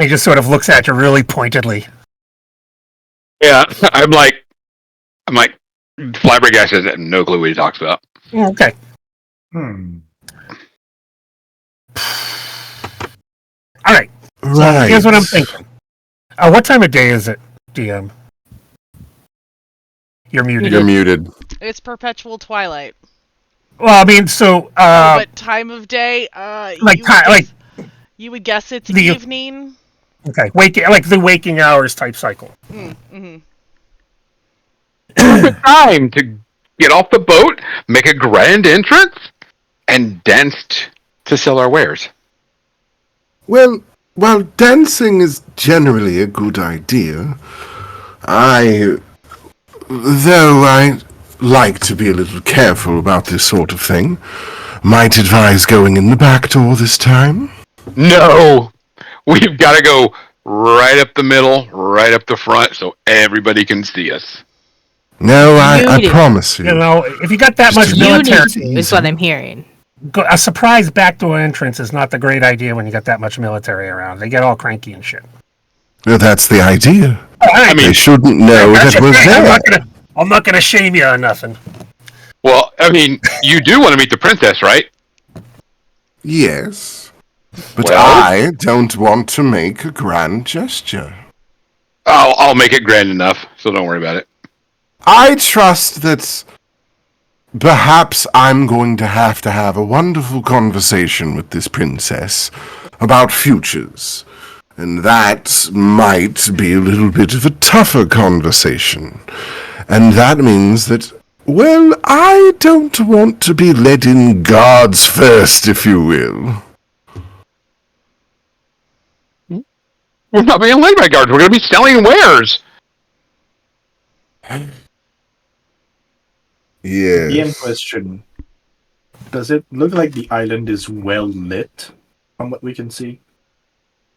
he just sort of looks at you really pointedly. Yeah, I'm like, flabbergasted has no clue what he talks about. Okay. All right. Right. Here's what I'm thinking. What time of day is it, DM? You're muted. You're muted. It's perpetual twilight. Well, I mean, so But time of day, like you would guess it's the evening. okay, like the waking hours type cycle. Mm-hmm. Perfect time to get off the boat, make a grand entrance, and dance to sell our wares. Well, while dancing is generally a good idea, though I like to be a little careful about this sort of thing, might advise going in the back door this time. No! We've got to go right up the middle, right up the front, so everybody can see us. No, I You do. promise you. You know, if you got that much Just You military, need to, is what I'm hearing. a surprise backdoor entrance is not the great idea when you got that much military around. They get all cranky and shit. Well, that's the idea. I They mean, shouldn't know That's that we're okay. there. I'm not gonna shame you or nothing. well, I mean, you do want to meet the princess, right? Yes, but Well- I don't want to make a grand gesture. I'll make it grand enough, so don't worry about it. I trust that perhaps I'm going to have a wonderful conversation with this princess about futures. And that might be a little bit of a tougher conversation. And that means that, well, I don't want to be led in guards first, if you will. We're not being led by guards. We're going to be selling wares. DM Yes. question. Does it look like the island is well lit from what we can see?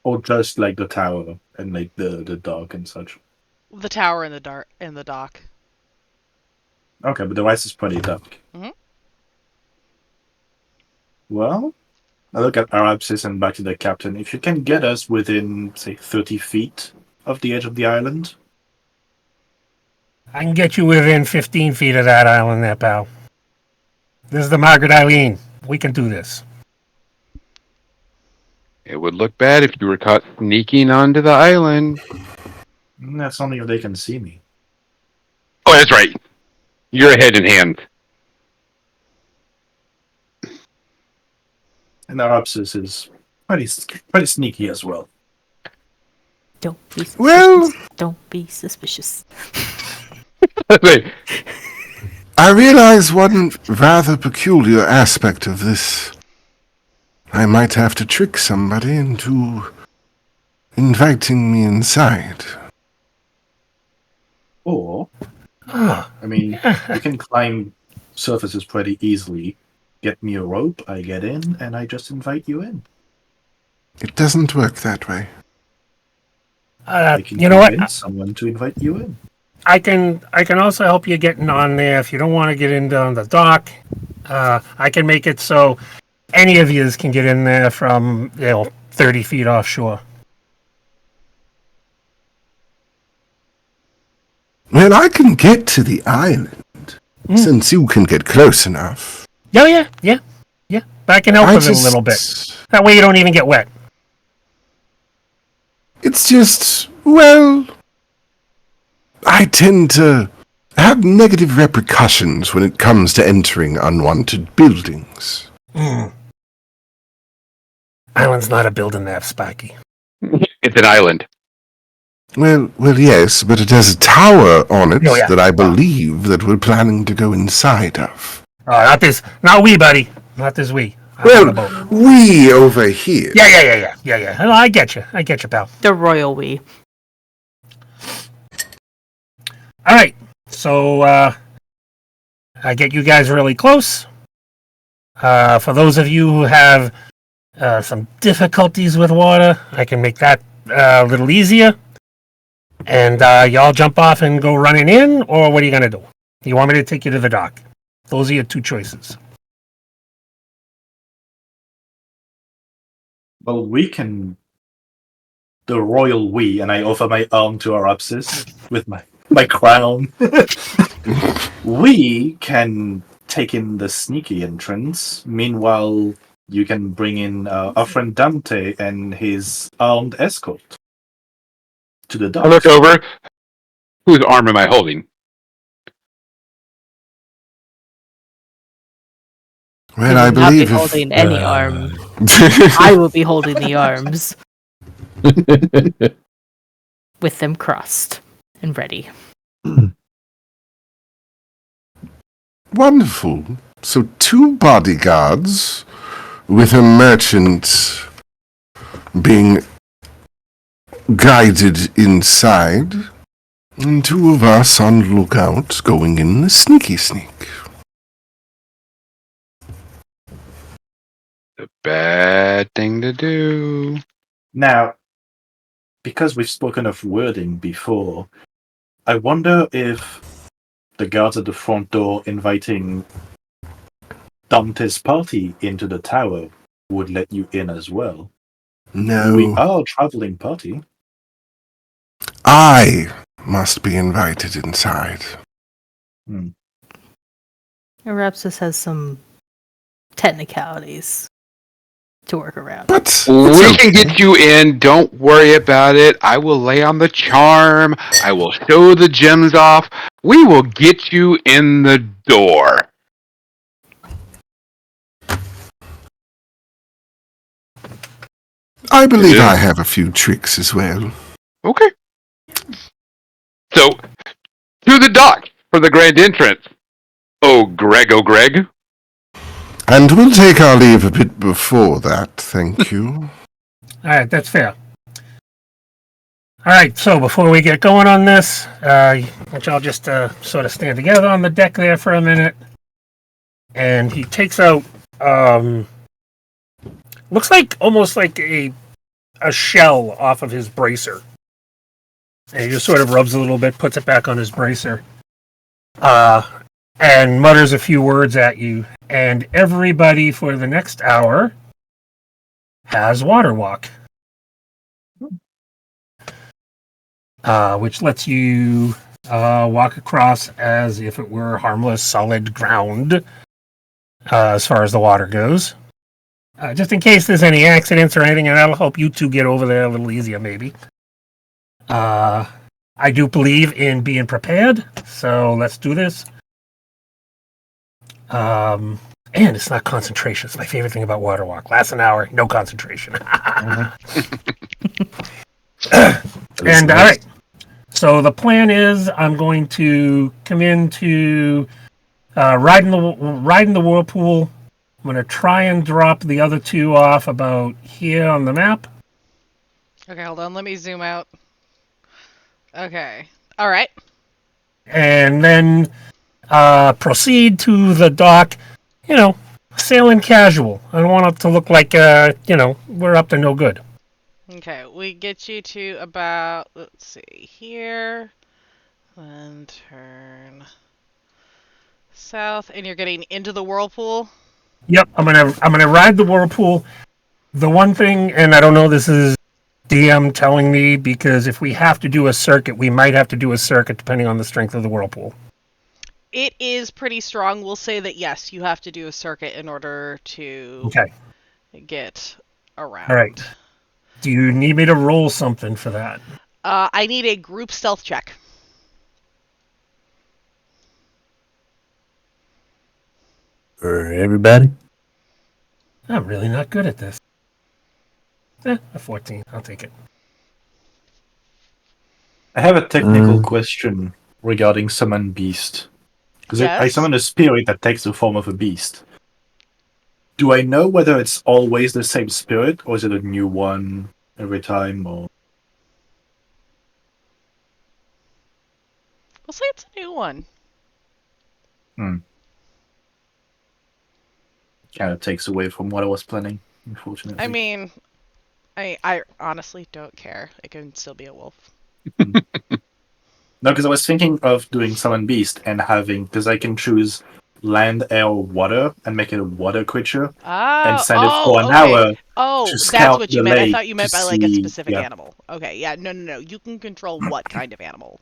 Or just like the tower and like the dock and such? The tower in the dock. Okay, but the rest is pretty dark. Mhm. Well, I look at Arapsys and back to the captain. If you can get us within, say, 30 feet of the edge of the island, I can get you within 15 feet of that island there, pal. This is the Margaret Eileen. We can do this. It would look bad if you were caught sneaking onto the island. that's only if they can see me. Oh, that's right. You're ahead in hand. And Arapsys is pretty sneaky as well. Don't be suspicious. Well- Don't be suspicious. I realize one rather peculiar aspect of this. I might have to trick somebody into inviting me inside. Or, Ah, I mean, you can climb surfaces pretty easily. Get me a rope, I get in, and I just invite you in. It doesn't work that way. I can you know what? convince someone to invite you in. I can also help you getting on there if you don't want to get into on the dock. I can make it so any of you can get in there from 30 feet offshore. Well, I can get to the island, since you can get close enough. Yeah. But I can help I with it a little bit. That way you don't even get wet. It's just, well, I tend to have negative repercussions when it comes to entering unwanted buildings. Island's not a building there, Spiky. It's an island. Well, yes, but it has a tower on it Oh, yeah. that I believe that we're planning to go inside of. Oh, not this. Not we, buddy. Not this we. I'm on the Well, boat. we over here. Yeah. No, I get you, pal. The royal we. All right. So I get you guys really close. For those of you who have some difficulties with water, I can make that a little easier. And y'all jump off and go running in, or what are you gonna do? You want me to take you to the dock? Those are your two choices. Well, we can. The royal we, and I offer my arm to Arapsys with my crown. We can take in the sneaky entrance. Meanwhile, you can bring in our friend Dante and his armed escort to the dock. I look over. Whose arm am I holding? Well, He I will not be believe if... holding any arm. I will be holding the arms with them crossed and ready. Wonderful. So 2 bodyguards with a merchant being guided inside, and 2 of us on lookout going in the sneaky sneak. The bad thing to do. Now, because we've spoken of wording before, I wonder if the guards at the front door inviting Dante's party into the tower would let you in as well. No, We are a traveling party. I must be invited inside. Arapsys has some technicalities to work around. But We it's can okay. get you in. Don't worry about it. I will lay on the charm. I will show the gems off. We will get you in the door. I believe Yeah. I have a few tricks as well. Okay. So, to the dock for the grand entrance. Oh, Greg. And we'll take our leave a bit before that, thank you. All right, that's fair. All right, so before we get going on this, let y'all just sort of stand together on the deck there for a minute. And he takes out, looks like almost like a shell off of his bracer. And he just sort of rubs a little bit, puts it back on his bracer, and mutters a few words at you. And everybody for the next hour has water walk. Which lets you walk across as if it were harmless, solid ground as far as the water goes. Just in case there's any accidents or anything, and that'll help you two get over there a little easier, maybe. I do believe in being prepared, so let's do this. And it's not concentration. It's my favorite thing about water walk. Lasts an hour, no concentration. And all right. So the plan is I'm going to come into ride in the whirlpool. I'm going to try and drop the other 2 off about here on the map. Okay, hold on. Let me zoom out. Okay. All right. And then proceed to the dock, sailing casual. I don't want it to look like, we're up to no good. Okay, we get you to about, let's see, here, then turn south, and you're getting into the whirlpool? Yep, I'm gonna ride the whirlpool. The one thing, and I don't know, this is DM telling me, because if we have to do a circuit, we might have to do a circuit depending on the strength of the whirlpool. It is pretty strong. We'll say that, yes, you have to do a circuit in order to get around. All right. Do you need me to roll something for that? I need a group stealth check. For everybody? I'm really not good at this. A 14. I'll take it. I have a technical question regarding summon beast. Because I Yes? summon a spirit that takes the form of a beast. Do I know whether it's always the same spirit, or is it a new one every time? Or We'll say it's a new one. kind of takes away from what I was planning, unfortunately. I mean, I honestly don't care. It can still be a wolf. No, because I was thinking of doing summon beast and having, because I can choose land, air, or water and make it a water creature and send it for an hour Oh, to that's scout what the you meant. I lake thought you meant to by like a see- specific yeah. animal. Okay, yeah, no. You can control what kind of animal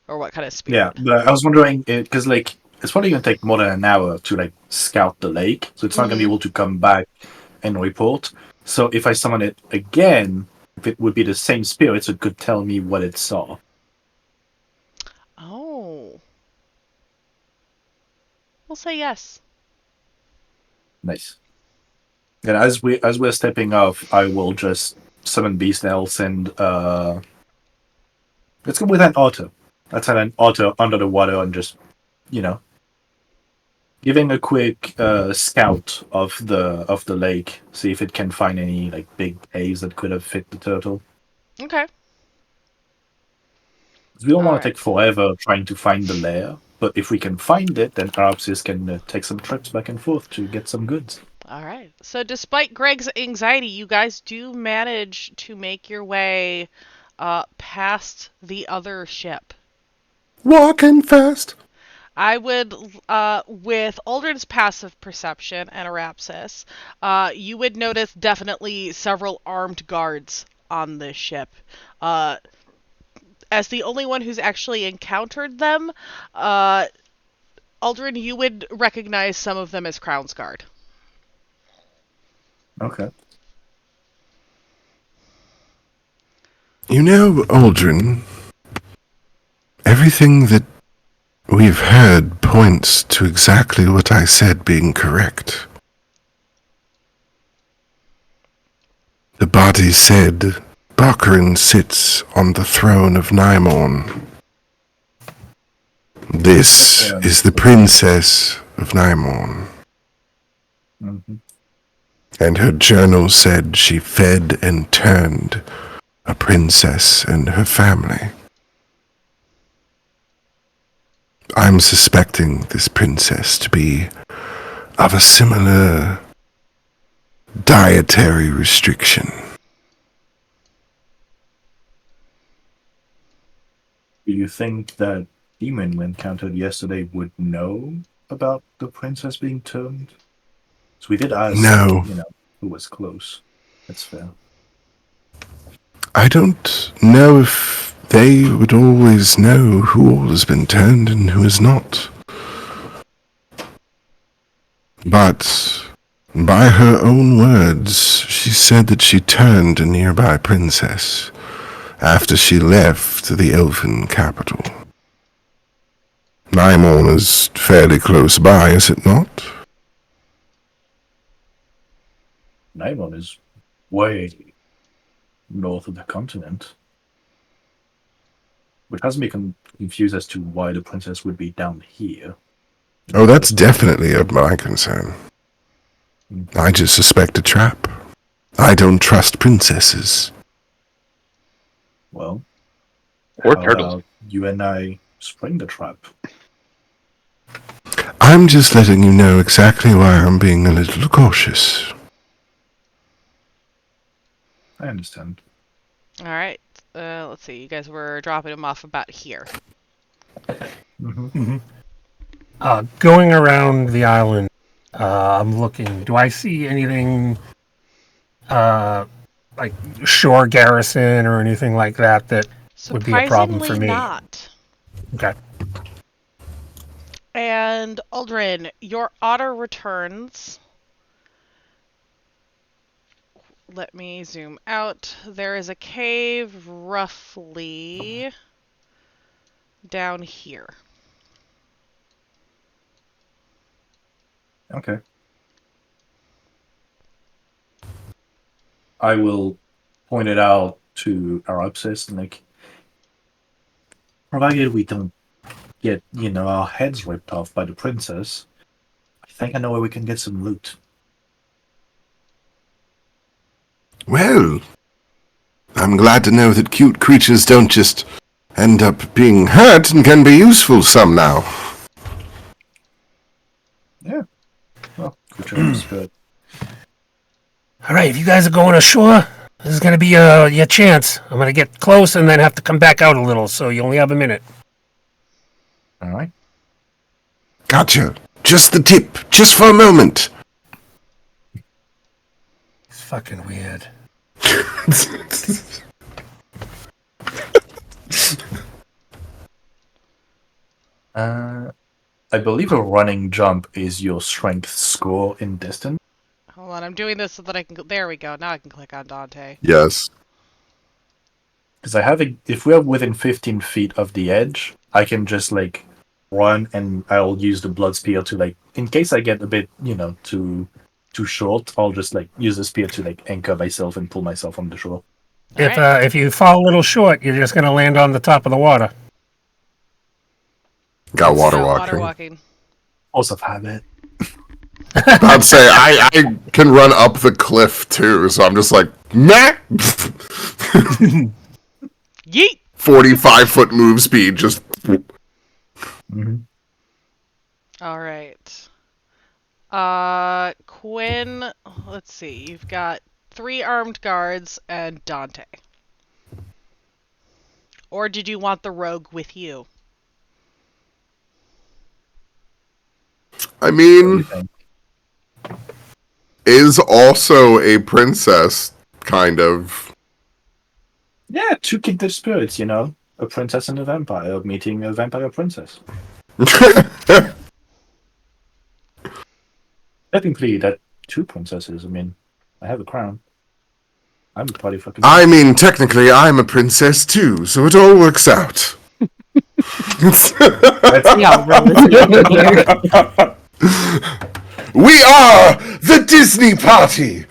or what kind of Yeah, spirit. but I was wondering, because like it's probably going to take more than an hour to like scout the lake, so it's not going to be able to come back and report. So if I summon it again, if it would be the same spirit, so it could tell me what it saw. Oh. We'll say yes. Nice. And as we're stepping off, I will just summon Beast Elves and let's go with an otter. Let's have an otter under the water and just, you know, giving a quick scout of the lake, see if it can find any like big caves that could have fit the turtle. Okay. 'Cause we don't want Alright. to take forever trying to find the lair, but if we can find it, then Arapsys can take some trips back and forth to get some goods. Alright. So despite Greg's anxiety, you guys do manage to make your way past the other ship. Walking fast. I would, with Uldren's passive perception and Arapsys, you would notice definitely several armed guards on this ship. As the only one who's actually encountered them, Uldren, you would recognize some of them as Crown's Guard. Okay. You know, Uldren, everything that we've heard points to exactly what I said being correct. The body said Bakarin sits on the throne of Nymorn. This is the princess of Nymorn. Mm-hmm. And her journal said she fed and turned a princess and her family. I'm suspecting this princess to be of a similar dietary restriction. Do you think that demon we encountered yesterday would know about the princess being turned? So we did ask, No. Who was close. That's fair. I don't know if they would always know who all has been turned and who is not. But by her own words, she said that she turned a nearby princess after she left the elfin capital. Nymorn is fairly close by, is it not? Nymon is way north of the continent. Which has me confused as to why the princess would be down here. Oh, that's definitely of my concern. I just suspect a trap. I don't trust princesses. Well, Or how turtles. about you and I spring the trap? I'm just letting you know exactly why I'm being a little cautious. I understand. Alright. Let's see. You guys were dropping him off about here. Mm-hmm. Going around the island, I'm looking. Do I see anything like shore garrison or anything like that that would be a problem for Surprisingly me? not. Okay. And Uldren, your otter returns. Let me zoom out. There is a cave roughly down here. Okay. I will point it out to Arapsys and provided we don't get, our heads ripped off by the princess, I think I know where we can get some loot. Well, I'm glad to know that cute creatures don't just end up being hurt and can be useful somehow. Yeah. Well, good job, Spirit. All right, if you guys are going ashore, this is going to be your chance. I'm going to get close and then have to come back out a little, so you only have a minute. All right. Gotcha. Just the tip. Just for a moment. It's fucking weird. I believe a running jump is your strength score in distance. Hold on, I'm doing this so that I can... There we go. Now I can click on Dante. Yes. Because if we are within 15 feet of the edge, I can just run and I'll use the blood spear to in case I get a bit, too too short, I'll just like use the spear to like anchor myself and pull myself on the shore. If you fall a little short, you're just gonna land on the top of the water. Got water Yeah, walking. water walking. Also have it. I'd say I can run up the cliff too, so I'm just like, nah. Yeet! 45-foot move speed, just. All right. Quinn, let's see. You've got 3 armed guards and Dante. Or did you want the rogue with you? I What do you mean, think? is also a princess, kind of. Yeah, 2 kindred spirits, you know. A princess and a vampire meeting a vampire princess. Technically, that 2 princesses. I mean, I have a crown. I'm a party fucking. I mean, technically, I'm a princess too, so it all works out. Yeah, realistic here. We are the Disney party.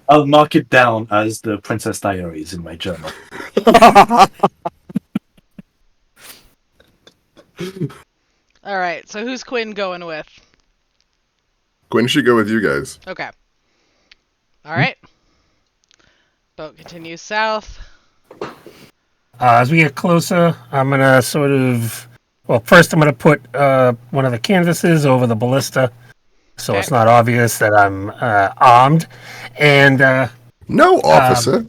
I'll mark it down as the Princess Diaries in my journal. All right, so who's Quinn going with? Gwen should go with you guys. Okay. All right. Boat continues south. As we get closer, I'm gonna sort of. Well, first I'm gonna put one of the canvases over the ballista, so Okay. it's not obvious that I'm armed, and No, officer.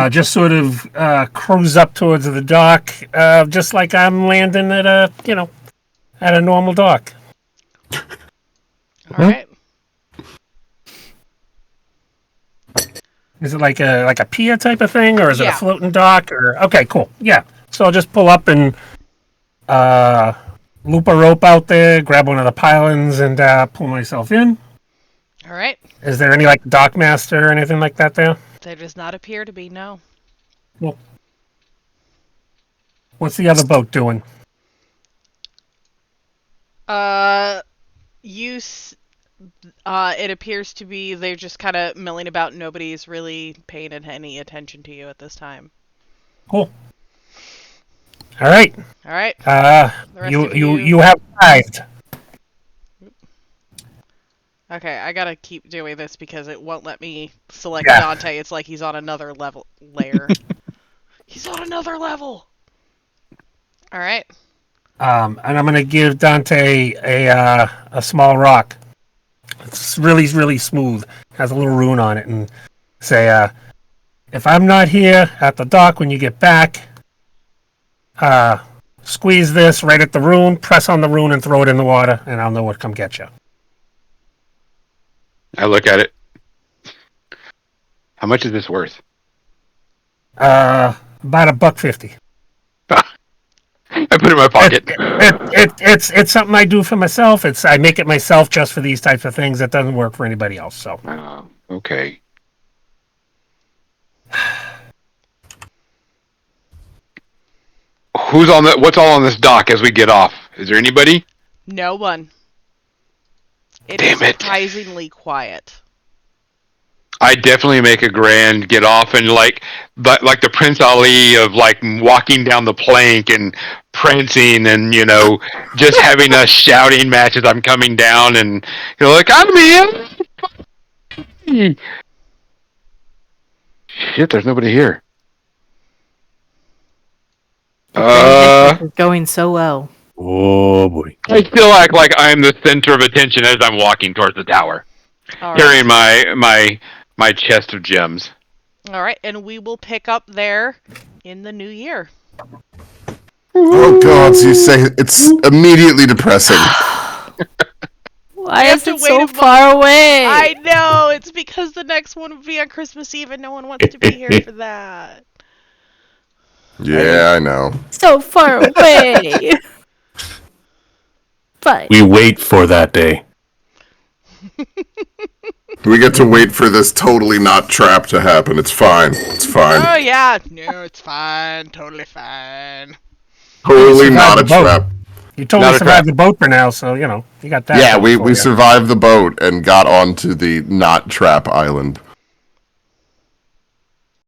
just sort of cruise up towards the dock, just like I'm landing at a normal dock. All right. Is it like a pier type of thing, or is it Yeah. a floating dock? Or okay, cool, yeah. So I'll just pull up and loop a rope out there, grab one of the pylons, and pull myself in. All right. Is there any like dock master or anything like that there? There does not appear to be, no. Well, what's the other boat doing? It appears to be they're just kind of milling about. Nobody's really paying any attention to you at this time. Cool. All right. All right. Uh, rest you of you you- you have arrived. Okay, I gotta keep doing this because it won't let me select Yeah. Dante. It's like he's on another layer. He's on another level. All right. And I'm gonna give Dante a small rock. It's really really smooth. Has a little rune on it, and say, if I'm not here at the dock when you get back, squeeze this right at the rune, press on the rune, and throw it in the water, and I'll know what to come get you. I look at it. How much is this worth? About $1.50. I put it in my pocket. It's something I do for myself. I make it myself just for these types of things. It doesn't work for anybody else. So Okay. What's all on this dock as we get off? Is there anybody? No one. It is Damn it. surprisingly quiet. I definitely make a grand get off and like the Prince Ali of like walking down the plank and prancing and just having a shouting match as I'm coming down and like I'm here. Shit, there's nobody here. It's going so well. Oh boy. I still act like I'm the center of attention as I'm walking towards the tower, All right. carrying my chest of gems. All right, and we will pick up there in the new year. Oh God, you say it's immediately depressing. Why have is to it wait so a far away? I know, it's because the next one will be on Christmas Eve and no one wants to be here for that. Yeah, I know. So far away. But We wait for that day. We get to wait for this totally not trap to happen. It's fine. It's fine. Oh yeah, no, it's fine, totally fine. Totally survived not a the boat. trap. You totally Not a survived trap. the boat for now, so you got that. Yeah, going for we you. survived the boat and got onto the not trap island.